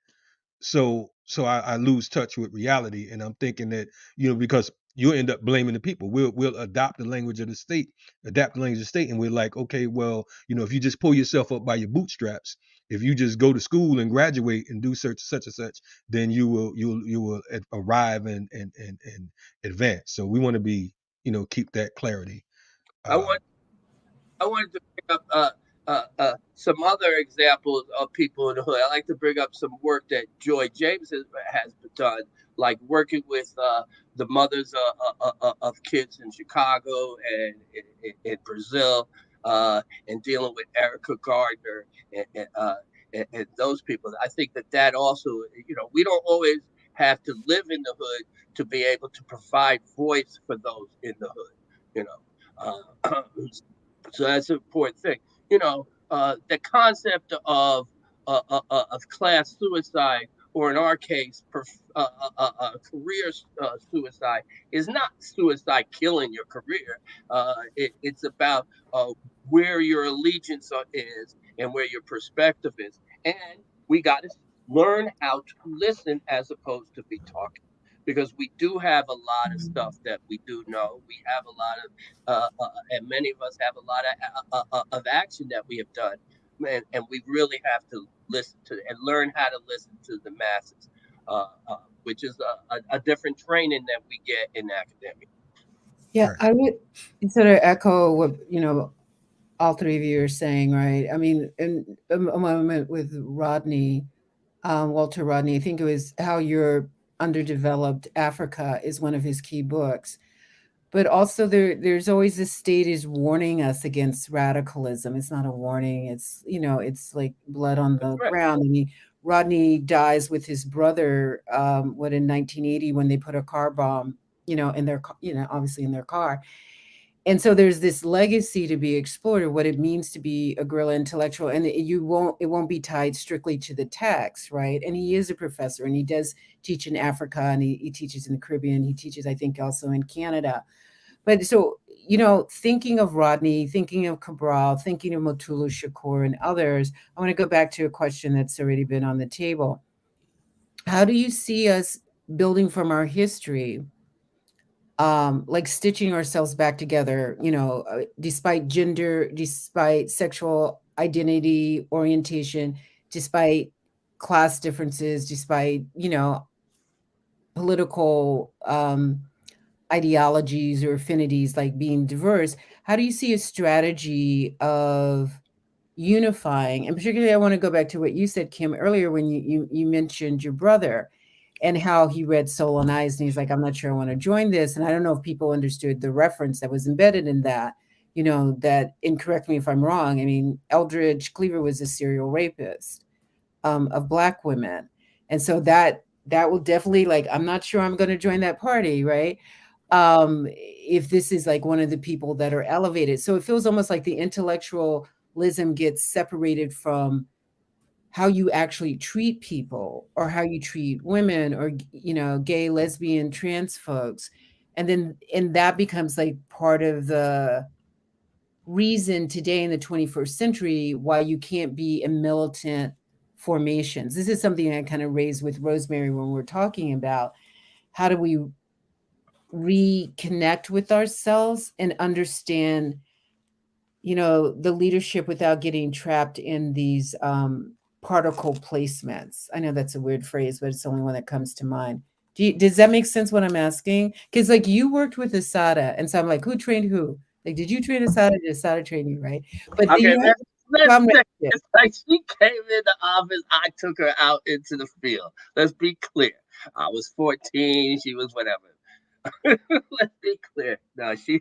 So I lose touch with reality, and I'm thinking that, because you'll end up blaming the people. We'll adopt the language of the state, adapt the language of the state, and we're like, okay, well, if you just pull yourself up by your bootstraps, if you just go to school and graduate and do such and such, then you will arrive and advance. So we want to be, keep that clarity. I Uh, want I wanted to bring up some other examples of people in the hood. I like to bring up some work that Joy James has done, like working with the mothers of kids in Chicago and in Brazil, and dealing with Erica Gardner and those people. I think that also, we don't always have to live in the hood to be able to provide voice for those in the hood. You know, so that's an important thing. The concept of class suicide, or in our case, career suicide, is not suicide killing your career. It's about where your allegiance is and where your perspective is, and we got to learn how to listen as opposed to be talking. because we do have a lot of stuff that we do know. We have a lot of, and many of us have a lot of action that we have done, and we really have to listen to and learn how to listen to the masses, which is a different training that we get in academia. Yeah, Right. I would sort of echo what, all three of you are saying, right? I mean, in a moment with Rodney, Walter Rodney, I think it was How Europe Underdeveloped Africa is one of his key books. But also there's always this state is warning us against radicalism. It's not a warning. It's like blood on the Right. ground. I mean, Rodney dies with his brother, in 1980 when they put a car bomb, in their, obviously in their car. And so there's this legacy to be explored of what it means to be a guerrilla intellectual. And it won't be tied strictly to the text, right? And he is a professor and he does teach in Africa and he teaches in the Caribbean. He teaches, I think, also in Canada. But so, thinking of Rodney, thinking of Cabral, thinking of Motulu Shakur and others, I want to go back to a question that's already been on the table. How do you see us building from our history, like stitching ourselves back together, despite gender, despite sexual identity, orientation, despite class differences, despite, political ideologies or affinities, like being diverse? How do you see a strategy of unifying? And particularly, I want to go back to what you said, Kim, earlier when you mentioned your brother and how he read Soul on Ice and he's like, I'm not sure I want to join this. And I don't know if people understood the reference that was embedded in that, and correct me if I'm wrong. I mean, Eldridge Cleaver was a serial rapist of Black women. And so that will definitely, like, I'm not sure I'm going to join that party, right? If this is like one of the people that are elevated. So it feels almost like the intellectualism gets separated from how you actually treat people or how you treat women or, gay, lesbian, trans folks. And that becomes like part of the reason today in the 21st century why you can't be in militant formations. This is something I kind of raised with Rosemary when we're talking about how do we reconnect with ourselves and understand, the leadership without getting trapped in these particle placements. I know that's a weird phrase, but it's the only one that comes to mind. Does that make sense what I'm asking? Because like you worked with Asada, and so I'm like, who trained who? Like, did you train Asada? Did Asada train you, right? But then Okay, you have let's say comradeship. it's like she came in the office, I took her out into the field. Let's be clear. I was 14, she was whatever. Let's be clear. No, she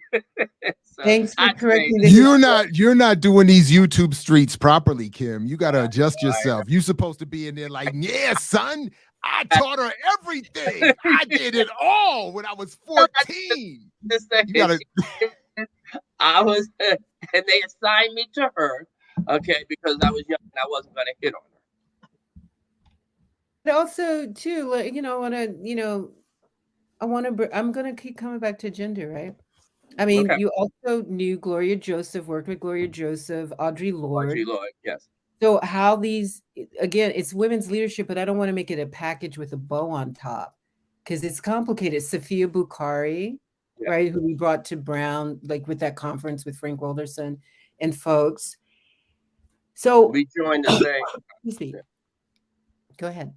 so Thanks for I trained correcting her. the You're not doing these YouTube streets properly, Kim. You gotta adjust All right. yourself. You supposed to be in there like, yeah, son, I taught her everything. I did it all when I was 14. Just say You gotta she, I was, and they assigned me to her, okay, because I was young and I wasn't going to hit on her. But also too, like, I'm gonna keep coming back to gender, right? I mean, Okay, you also knew Gloria Joseph, worked with Gloria Joseph, Audre Audrey Lorde. Lloyd, yes. So how again, it's women's leadership, but I don't want to make it a package with a bow on top because it's complicated. Sophia Bukhari, Yeah. right, who we brought to Brown, like with that conference with Frank Wilderson and folks. So We joined the same. excuse me. Go ahead.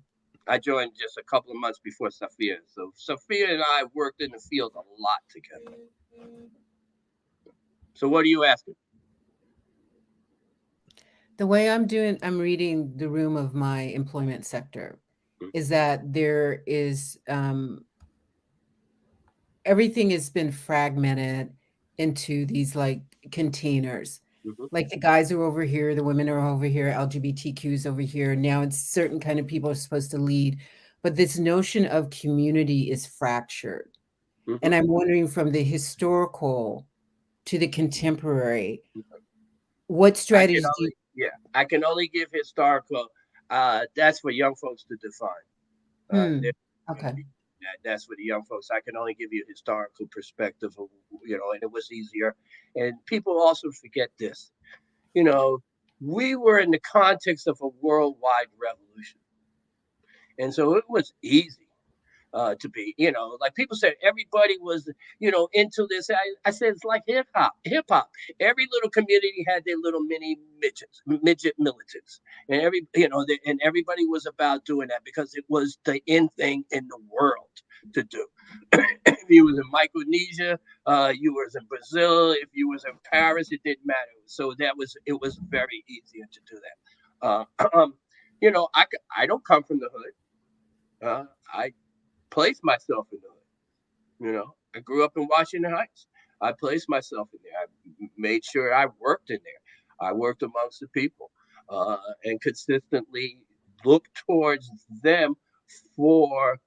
I joined just a couple of months before Sophia. So Sophia and I worked in the field a lot together. So what are you asking? The way I'm reading the room of my employment sector Mhm. is that there is everything has been fragmented into these like containers. Mhm. Like the guys are over here, the women are over here, LGBTQs over here. Now it's certain kind of people are supposed to lead, but this notion of community is fractured. Mhm. And I'm wondering from the historical to the contemporary, what strategies do you I can only give historical. That's for young folks to define. hmm, They're going to okay. be that's for the young folks. I can only give you a historical perspective of, and it was easier. And people also forget this. You know, we were in the context of a worldwide revolution, and so it was easy to be. You know, like people said, everybody was, you know, into this. I said it's like hip hop. Every little community had their little mini midget militants, and and everybody was about doing that because it was the in thing in the world to do. If you was in Micronesia, you was in Brazil. If you was in Paris, it didn't matter. So it was very easier to do that. You know, I don't come from the hood. I place myself in the hood. You know, I grew up in Washington Heights. I placed myself in there. I made sure I worked in there. I worked amongst the people and consistently looked towards them for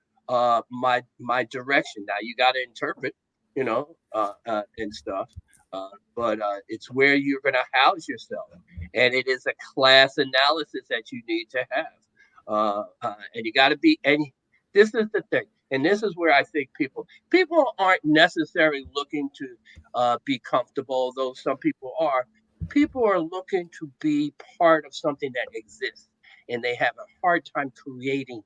my direction. Now you got to interpret, you know, and stuff. But it's where you're going to house yourself, and it is a class analysis that you need to have, and you got to be. And this is the thing, and this is where I think people aren't necessarily looking to be comfortable, though some people are. People are looking to be part of something that exists, and they have a hard time creating.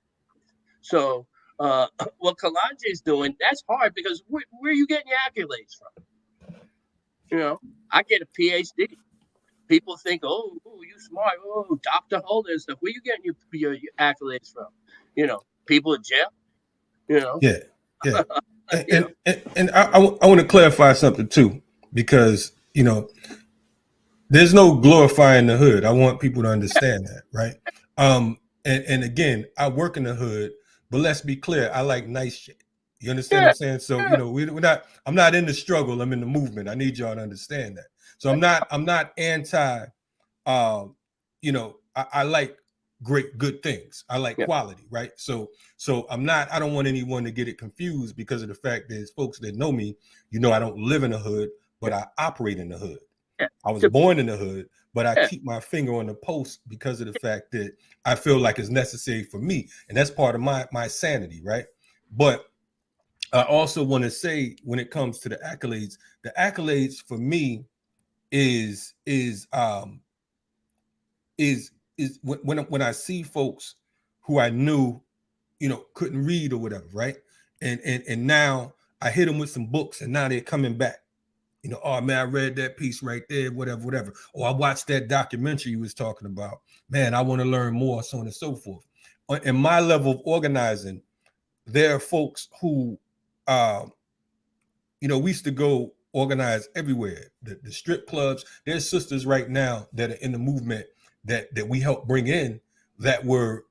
So what Kalanje is doing, that's hard because where are you getting your accolades from? You know, I get a PhD. People think, oh, you smart, oh, Dr. Holder and stuff. Where you getting your accolades from? You know, people in jail. You know. Yeah. And I want to clarify something too, because you know, there's no glorifying the hood. I want people to understand that, right? And again, I work in the hood, but let's be clear, I like nice shit. You understand what I'm saying? So, you know, I'm not in the struggle, I'm in the movement. I need y'all to understand that. So I'm not anti, you know, I like good things. I like quality, right? So I don't want anyone to get it confused because of the fact that folks that know me, you know, I don't live in the hood, but I operate in the hood. I was born in the hood, but I keep my finger on the pulse because of the fact that I feel like it's necessary for me. And that's part of my sanity, right? But I also want to say when it comes to the accolades for me is when I see folks who I knew, you know, couldn't read or whatever, right? And now I hit them with some books and now they're coming back. You know, oh man, I read that piece right there, whatever. Or I watched that documentary you was talking about. Man, I want to learn more, so on and so forth. In my level of organizing, there are folks who, you know, we used to go organize everywhere. The strip clubs. There's sisters right now that are in the movement that we helped bring in that were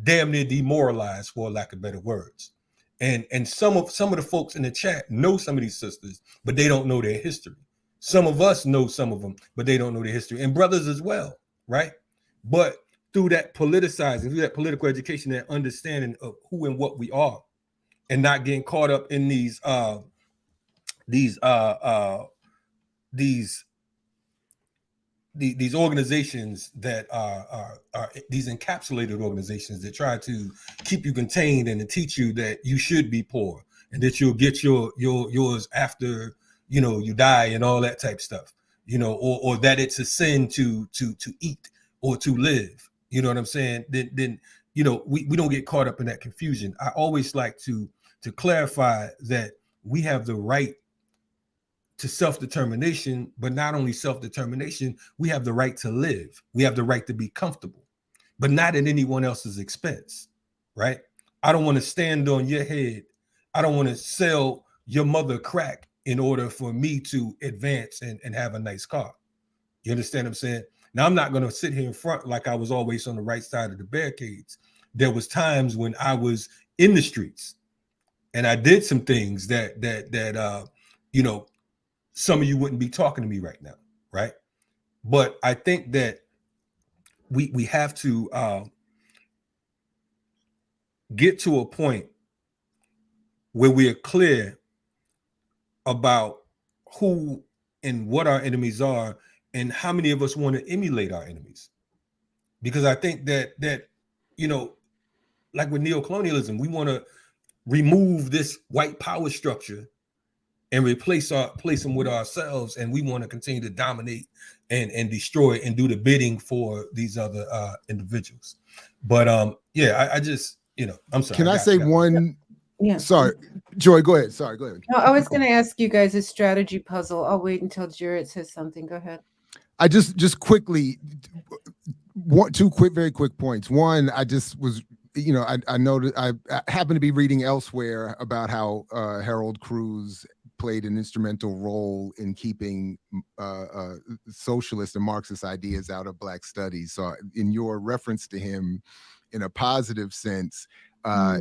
damn near demoralized, for lack of better words. And some of the folks in the chat know some of these sisters, but they don't know their history. Some of us know some of them, but they don't know their history, and brothers as well, right? But through that politicizing, through that political education, that understanding of who and what we are, and not getting caught up in these organizations that are these encapsulated organizations that try to keep you contained and to teach you that you should be poor and that you'll get yours after, you know, you die and all that type stuff, you know, or that it's a sin to eat or to live. You know what I'm saying? Then you know, we don't get caught up in that confusion. I always like to clarify that we have the right to self-determination, but not only self-determination, we have the right to live. We have the right to be comfortable, but not at anyone else's expense, right? I don't want to stand on your head. I don't want to sell your mother crack in order for me to advance and have a nice car. You understand what I'm saying? Now, I'm not going to sit here in front like I was always on the right side of the barricades. There was times when I was in the streets and I did some things that you know, some of you wouldn't be talking to me right now, right? But I think that we have to get to a point where we are clear about who and what our enemies are and how many of us want to emulate our enemies. Because I think that you know, like with neocolonialism, we want to remove this white power structure and replace them with ourselves, and we want to continue to dominate and destroy and do the bidding for these other individuals. But yeah, I just, you know, I'm sorry. Can I say one Yeah. Sorry, Joy, go ahead. Sorry, go ahead. No, I was going to ask you guys a strategy puzzle. I'll wait until Jarrett says something. Go ahead. I just quickly, very quick points. One, I just was, I noted, I happened to be reading elsewhere about how Harold Cruz played an instrumental role in keeping socialist and Marxist ideas out of Black studies. So in your reference to him in a positive sense,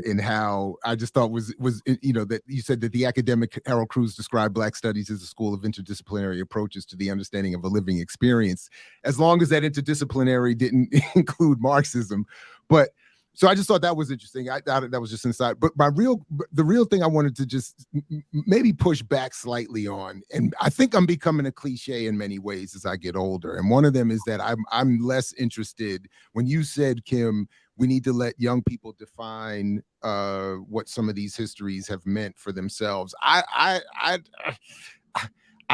in how I just thought was that you said that the academic Harold Cruz described Black studies as a school of interdisciplinary approaches to the understanding of a living experience, as long as that interdisciplinary didn't include Marxism. But so I just thought that was interesting. I thought that was just inside. But the real thing I wanted to just maybe push back slightly on, and I think I'm becoming a cliche in many ways as I get older. And one of them is that I'm less interested when you said, Kim, we need to let young people define what some of these histories have meant for themselves. I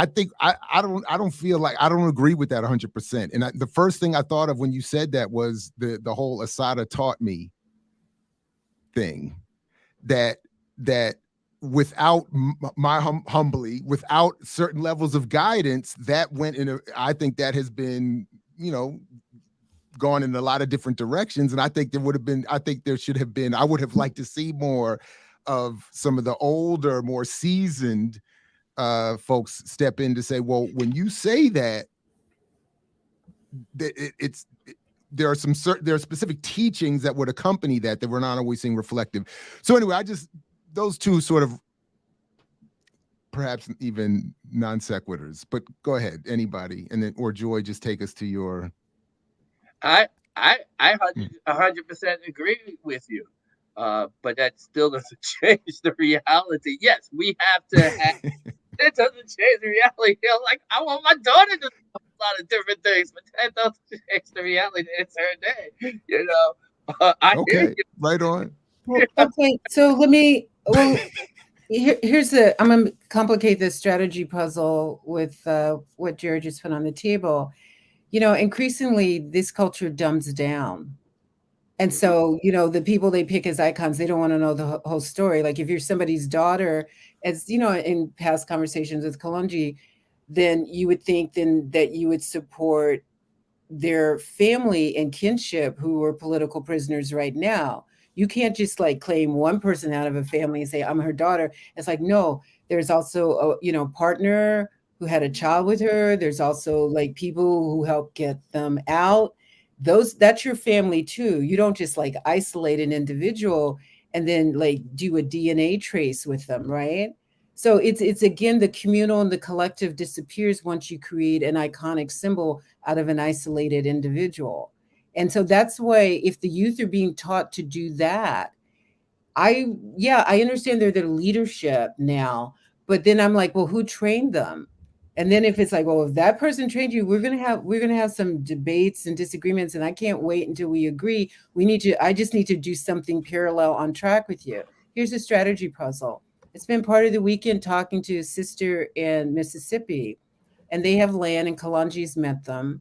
think I don't feel like I don't agree with that 100%. And the first thing I thought of when you said that was the whole Asada taught me thing, that without humbly, without certain levels of guidance, that went in I think that has been, gone in a lot of different directions. And I think there should have been, I would have liked to see more of some of the older, more seasoned folks step in to say, well, when you say that, there are specific teachings that would accompany that we're not always seeing reflective. So anyway, those two sort of perhaps even non sequiturs, but go ahead, anybody, and then, or Joy, just take us to your. I 100% agree with you, but that still doesn't change the reality. Yes, we have to have. It doesn't change the reality. Like I want my daughter to do a lot of different things, but that doesn't change the reality. It's her day, I okay, hear you. Right on. Well, okay, so let me. Well, here's I'm going to complicate this strategy puzzle with what Jared just put on the table. Increasingly, this culture dumbs down. And so, the people they pick as icons, they don't want to know the whole story. Like if you're somebody's daughter, as in past conversations with Kalonji, then you would think then that you would support their family and kinship who are political prisoners right now. You can't just like claim one person out of a family and say, I'm her daughter. It's like, no, there's also a, partner who had a child with her. There's also like people who help get them out. That's your family too. You don't just like isolate an individual and then like do a DNA trace with them, right? So it's again, the communal and the collective disappears once you create an iconic symbol out of an isolated individual. And so that's why if the youth are being taught to do that, I understand they're the leadership now, but then I'm like, well, who trained them? And then if it's like, well, if that person trained you, we're gonna have some debates and disagreements, and I can't wait until we agree. I just need to do something parallel on track with you. Here's a strategy puzzle. It's been part of the weekend talking to a sister in Mississippi, and they have land, and Kalonji's met them.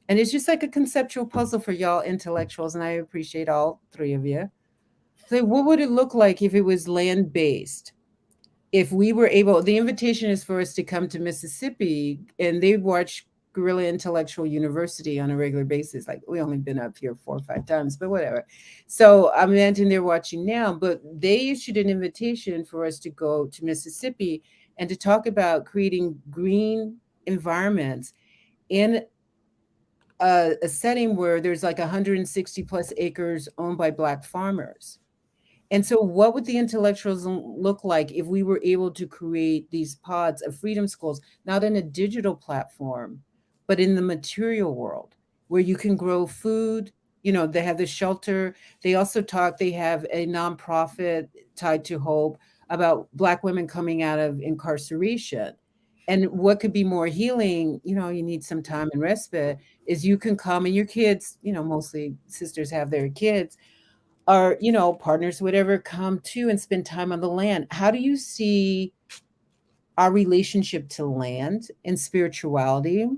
And it's just like a conceptual puzzle for y'all intellectuals, and I appreciate all three of you. So what would it look like if it was land-based? If we were able, the invitation is for us to come to Mississippi, and they watch Guerrilla Intellectual University on a regular basis. Like we only been up here 4 or 5 times, but whatever. So I imagine they're watching now, but they issued an invitation for us to go to Mississippi and to talk about creating green environments in a setting where there's like 160 plus acres owned by Black farmers. And so what would the intellectualism look like if we were able to create these pods of freedom schools, not in a digital platform, but in the material world, where you can grow food? They have the shelter. They also they have a nonprofit tied to Hope about Black women coming out of incarceration. And what could be more healing, you need some time and respite, is you can come and your kids, mostly sisters have their kids, or partners, whatever, come to and spend time on the land. How do you see our relationship to land and spirituality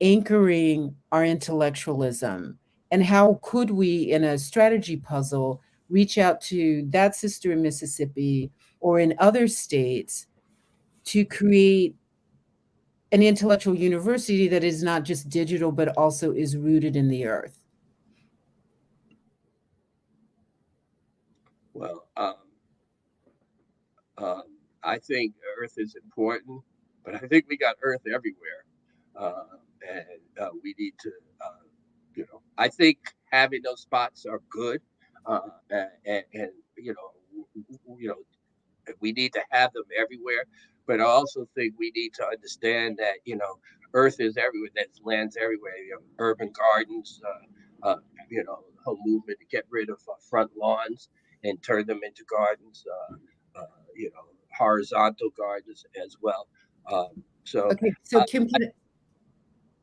anchoring our intellectualism? And how could we, in a strategy puzzle, reach out to that sister in Mississippi or in other states to create an intellectual university that is not just digital, but also is rooted in the earth? Well, I think Earth is important, but I think we got Earth everywhere, and we need to, I think having those spots are good, and you know, we need to have them everywhere. But I also think we need to understand that Earth is everywhere. There's lands everywhere. Urban gardens. The whole movement to get rid of front lawns and turn them into gardens. Horizontal gardens as well. So Okay, so Kim,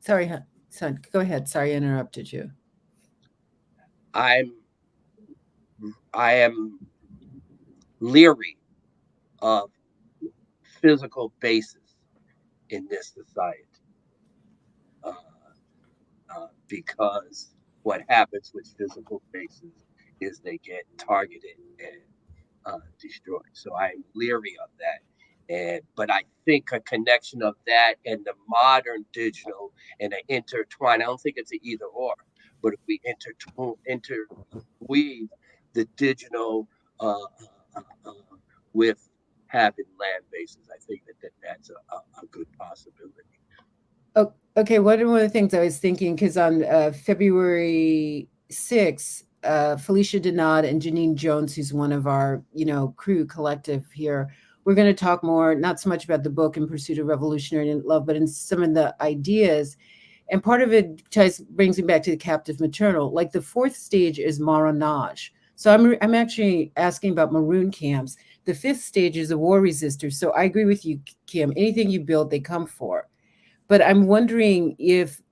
sorry, son, go ahead. Sorry, I interrupted you. I am leery of physical bases in this society, because what happens with physical bases is they get targeted and destroyed. So I'm leery of that. But I think a connection of that and the modern digital and the intertwine, I don't think it's an either or, but if we interweave the digital with having land bases, I think that's a good possibility. Oh, okay. One of the things I was thinking, because on February 6th, Felicia Denard and Janine Jones, who's one of our, crew collective here, we're going to talk more, not so much about the book In Pursuit of Revolutionary Love, but in some of the ideas. And part of it brings me back to the captive maternal. Like the fourth stage is marronage. So I'm actually asking about maroon camps. The fifth stage is a war resistor. So I agree with you, Kim. Anything you build, they come for. But I'm wondering if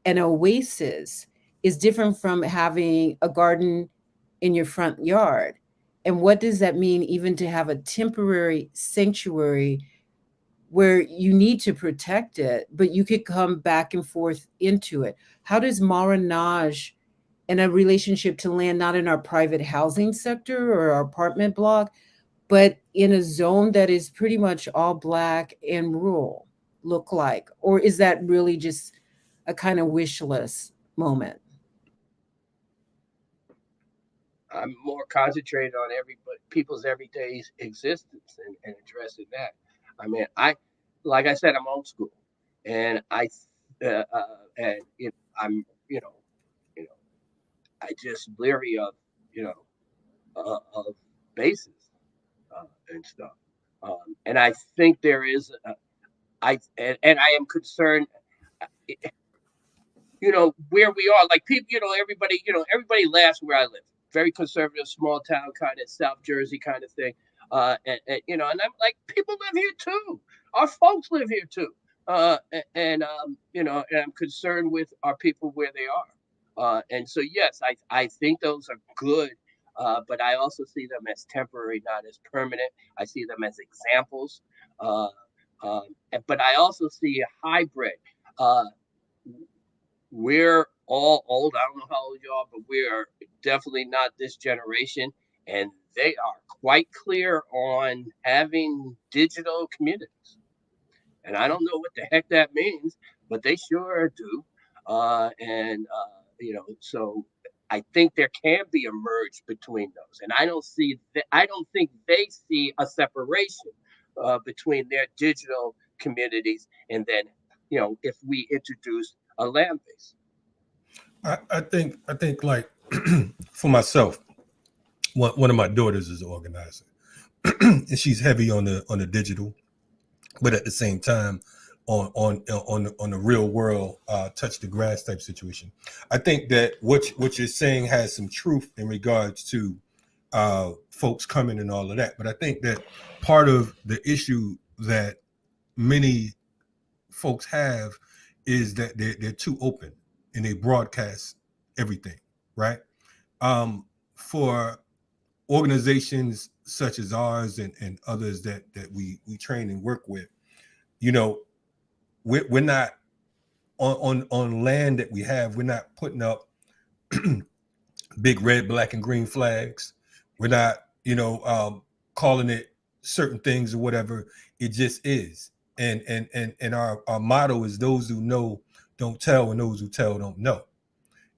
an oasis is different from having a garden in your front yard. And what does that mean even to have a temporary sanctuary where you need to protect it, but you could come back and forth into it? How does marronage and a relationship to land, not in our private housing sector or our apartment block, but in a zone that is pretty much all Black and rural, look like? Or is that really just a kind of wish list moment? I'm more concentrated on people's everyday existence and addressing that. I mean, like I said, I'm old school, and I'm I just leery of of bases and stuff, and I think there is and I am concerned. Where we are, like people, everybody laughs where I live. Very conservative, small town kind of South Jersey kind of thing. And I'm like, people live here too. Our folks live here too. And I'm concerned with our people where they are. And so, yes, I think those are good. But I also see them as temporary, not as permanent. I see them as examples. But I also see a hybrid. We're all old. I don't know how old you are, but we are definitely not this generation. And they are quite clear on having digital communities. And I don't know what the heck that means, but they sure do. So I think there can be a merge between those. And I don't think they see a separation between their digital communities and then, if we introduce a land base. I think like for myself, one of my daughters is an organizer, and she's heavy on the digital, but at the same time on the real world, touch the grass type situation. I think that what you're saying has some truth in regards to folks coming and all of that. But I think that part of the issue that many folks have is that they're too open and they broadcast everything, right? For organizations such as ours and others that we train and work with, we're not on land that we have. We're not putting up big red, black, and green flags. We're not, calling it certain things or whatever. It just is. And our motto is those who know don't tell, and those who tell don't know.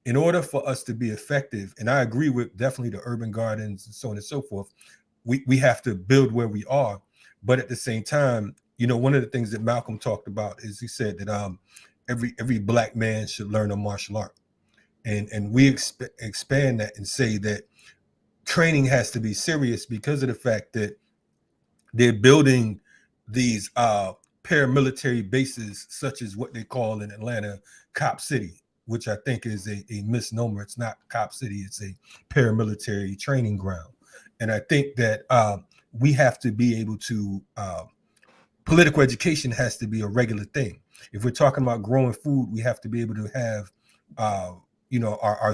In order for us to be effective, and I agree with definitely the urban gardens and so on and so forth, we have to build where we are. But at the same time, one of the things that Malcolm talked about is he said that every Black man should learn a martial art. And we expand that and say that training has to be serious because of the fact that they're building these paramilitary bases, such as what they call in Atlanta Cop City, which I think is a misnomer. It's not Cop City, it's a paramilitary training ground. And I think that we have to be able to, political education has to be a regular thing. If we're talking about growing food, we have to be able to have, our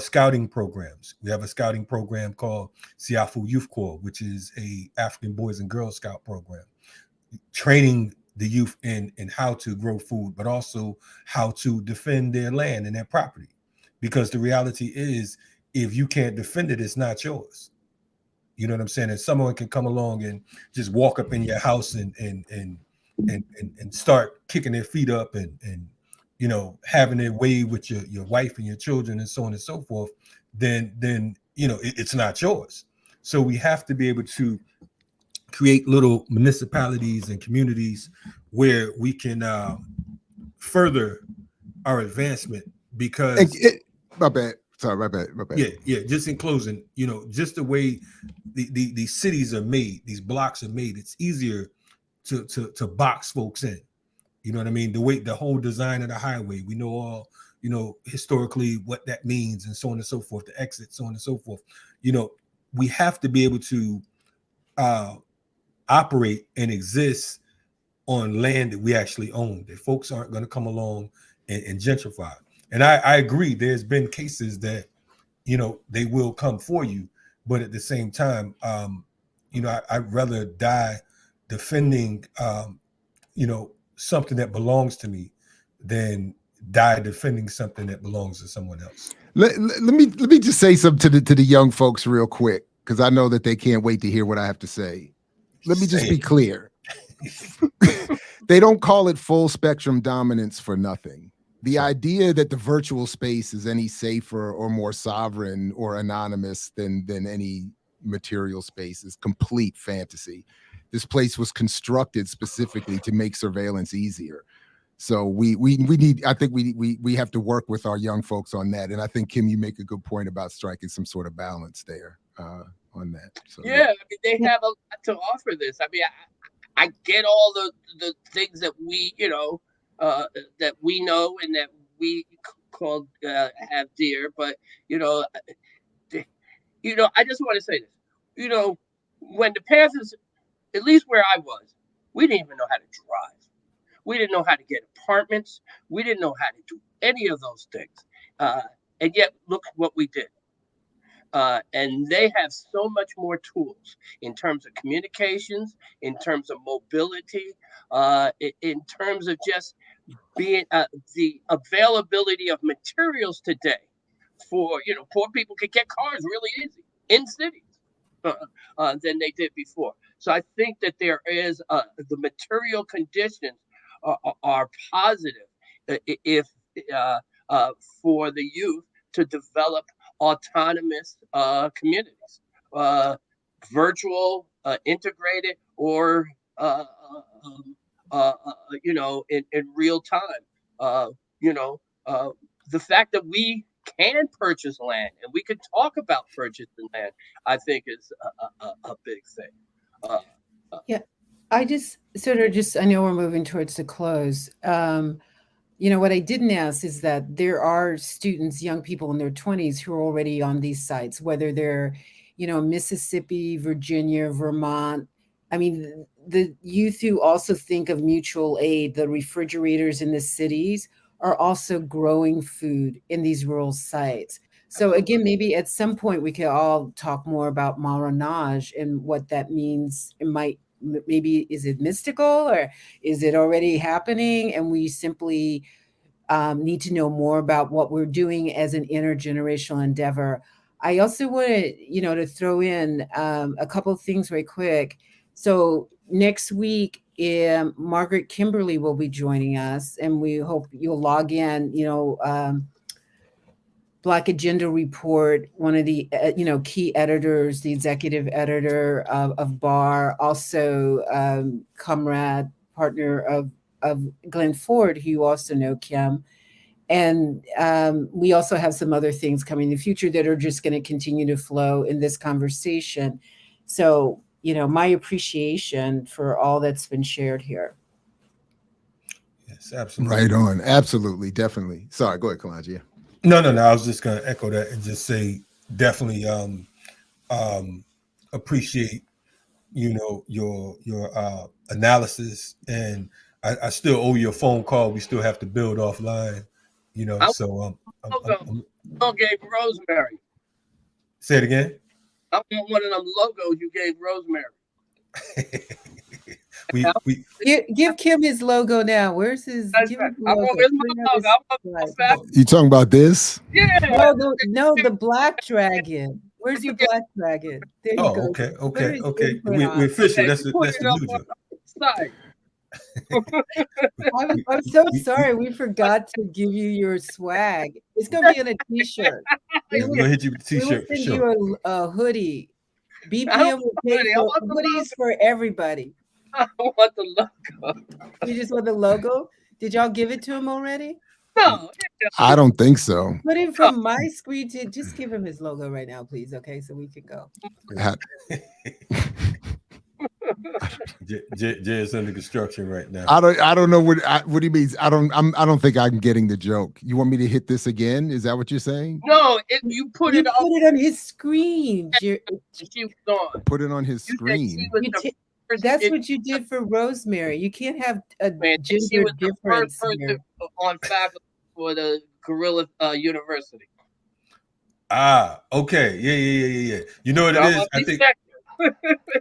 scouting programs. We have a scouting program called Siafu Youth Corps, which is a African Boys and Girls Scout program, training the youth in how to grow food, but also how to defend their land and their property. Because the reality is, if you can't defend it, it's not yours. You know what I'm saying? And someone can come along and just walk up in your house and start kicking their feet up and having their way with your wife and your children and so on and so forth, then it's not yours. So we have to be able to create little municipalities and communities where we can further our advancement. Because my bad. Sorry, my bad. Yeah. Just in closing, just the way these cities are made, these blocks are made, it's easier to box folks in. You know what I mean? The whole design of the highway, we know all, historically what that means and so on and so forth, the exit, so on and so forth. We have to be able to operate and exist on land that we actually own, that folks aren't going to come along and gentrify. And I agree, there's been cases that, they will come for you, but at the same time, I'd rather die defending, something that belongs to me than die defending something that belongs to someone else. Let me just say something to the young folks real quick, because I know that they can't wait to hear what I have to say. Let me just be clear. They don't call it full spectrum dominance for nothing. The idea that the virtual space is any safer or more sovereign or anonymous than any material space is complete fantasy. This place was constructed specifically to make surveillance easier. So we need, I think we have to work with our young folks on that. And I think, Kim, you make a good point about striking some sort of balance there on that. So, yeah, I mean, they have a lot to offer this. I mean, I get all the things that we, that we know and that we call have dear, but I just want to say this. When the Panthers, at least where I was, we didn't even know how to drive. We didn't know how to get apartments. We didn't know how to do any of those things. And yet, look what we did. And they have so much more tools in terms of communications, in terms of mobility, in terms of just being the availability of materials today. For poor people could get cars really easy in cities than they did before. So I think that there is the material conditions are positive if for the youth to develop autonomous communities, virtual, integrated, or in real time. The fact that we can purchase land and we can talk about purchasing land, I think is a big thing. Yeah, I just I know we're moving towards the close. What I didn't ask is that there are students, young people in their 20s who are already on these sites, whether they're, Mississippi, Virginia, Vermont. I mean, the youth who also think of mutual aid, the refrigerators in the cities, are also growing food in these rural sites. So again, maybe at some point we could all talk more about marronage and what that means. Maybe is it mystical or is it already happening? And we simply need to know more about what we're doing as an intergenerational endeavor. I also wanted, to throw in a couple of things right quick. So next week, Margaret Kimberly will be joining us, and we hope you'll log in. Black Agenda Report, one of the key editors, the executive editor of BAR, also comrade, partner of Glenn Ford, who you also know, Kim. And we also have some other things coming in the future that are just going to continue to flow in this conversation. So, my appreciation for all that's been shared here. Yes, absolutely. Right on. Absolutely. Definitely. Sorry, go ahead, Kalanja. Yeah. No. I was just going to echo that and just say definitely appreciate, your analysis, and I still owe you a phone call. We still have to build offline, so I gave Rosemary. Say it again. I want one of them logos you gave Rosemary. Give Kim his logo now. Where's his? Where's my logo? You talking about this? Yeah. No, the black dragon. Where's the black dragon? There you go. Okay. We're official. That's the new joke. I'm so sorry. We forgot to give you your swag. It's gonna be on a t-shirt. We're gonna hit you with a t-shirt. We'll send you a hoodie. BPM will pay for hoodies for everybody. I want the logo. You just want the logo? Did y'all give it to him already? No. I don't think so. Put him from my screen to just give him his logo right now, please. Okay, so we can go. Jay is under construction right now. I don't know what he means. I don't think I'm getting the joke. You want me to hit this again? Is that what you're saying? No, you put it on his screen. She was on. Put it on his screen. That's what you did for Rosemary. You can't have a gender difference here. On faculty for the Guerrilla University. Okay. Yeah. You know what it is? I think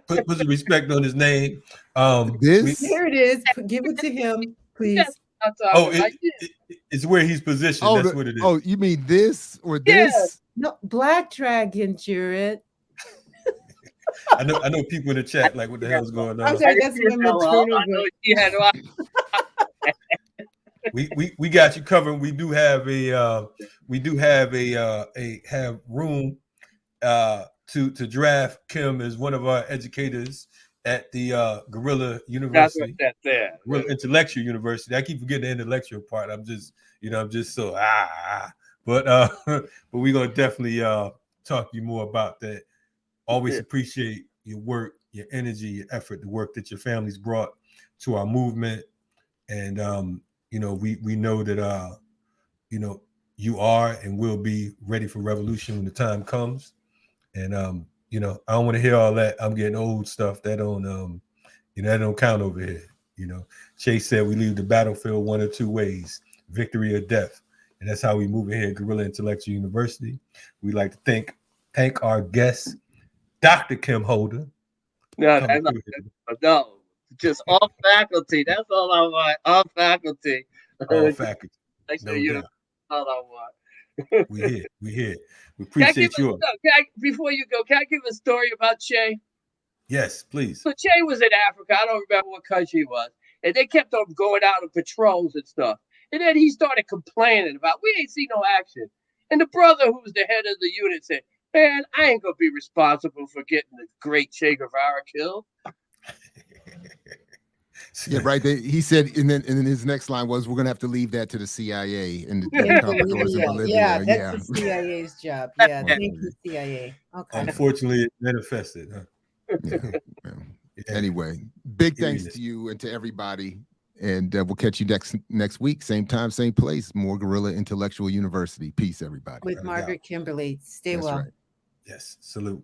put some respect on his name. Here it is. Give it to him, please. It's where he's positioned. That's what it is. Oh, you mean this or this? No, Black Dragon, Jared. I know people in the chat like, what the hell's going on? I'm sorry, that's we got you covered. We do have have room to draft Kim as one of our educators at the Guerrilla University. That's Guerrilla Intellectual University. I keep forgetting the intellectual part. I'm just so but we're gonna definitely talk to you more about that. Always appreciate your work, your energy, your effort, the work that your family's brought to our movement. And we know that you are and will be ready for revolution when the time comes. And I don't want to hear all that. I'm getting old stuff. That don't that don't count over here. Chase said we leave the battlefield one or two ways: victory or death. And that's how we move in here at Guerrilla Intellectual University. We'd like to thank our guests, Dr. Kim Holder. No, just all faculty. That's all I want. All faculty. All faculty. No all I want. We here. We appreciate you. Before you go, can I give a story about Che? Yes, please. So Che was in Africa. I don't remember what country it was. And they kept on going out on patrols and stuff. And then he started complaining about, we ain't seen no action. And the brother who was the head of the unit said, man, I ain't going to be responsible for getting the great Che Guevara killed. Yeah, right. He said, and then his next line was, we're going to have to leave that to the CIA and the Bolivia. Yeah, that's the CIA's job. Yeah, thank you, CIA. Okay. Unfortunately, it manifested. Huh? Yeah. Anyway, big thanks to you and to everybody. And we'll catch you next week, same time, same place. More Guerrilla Intellectual University. Peace, everybody. With Margaret Kimberly. Stay well. Right. Yes. Salute.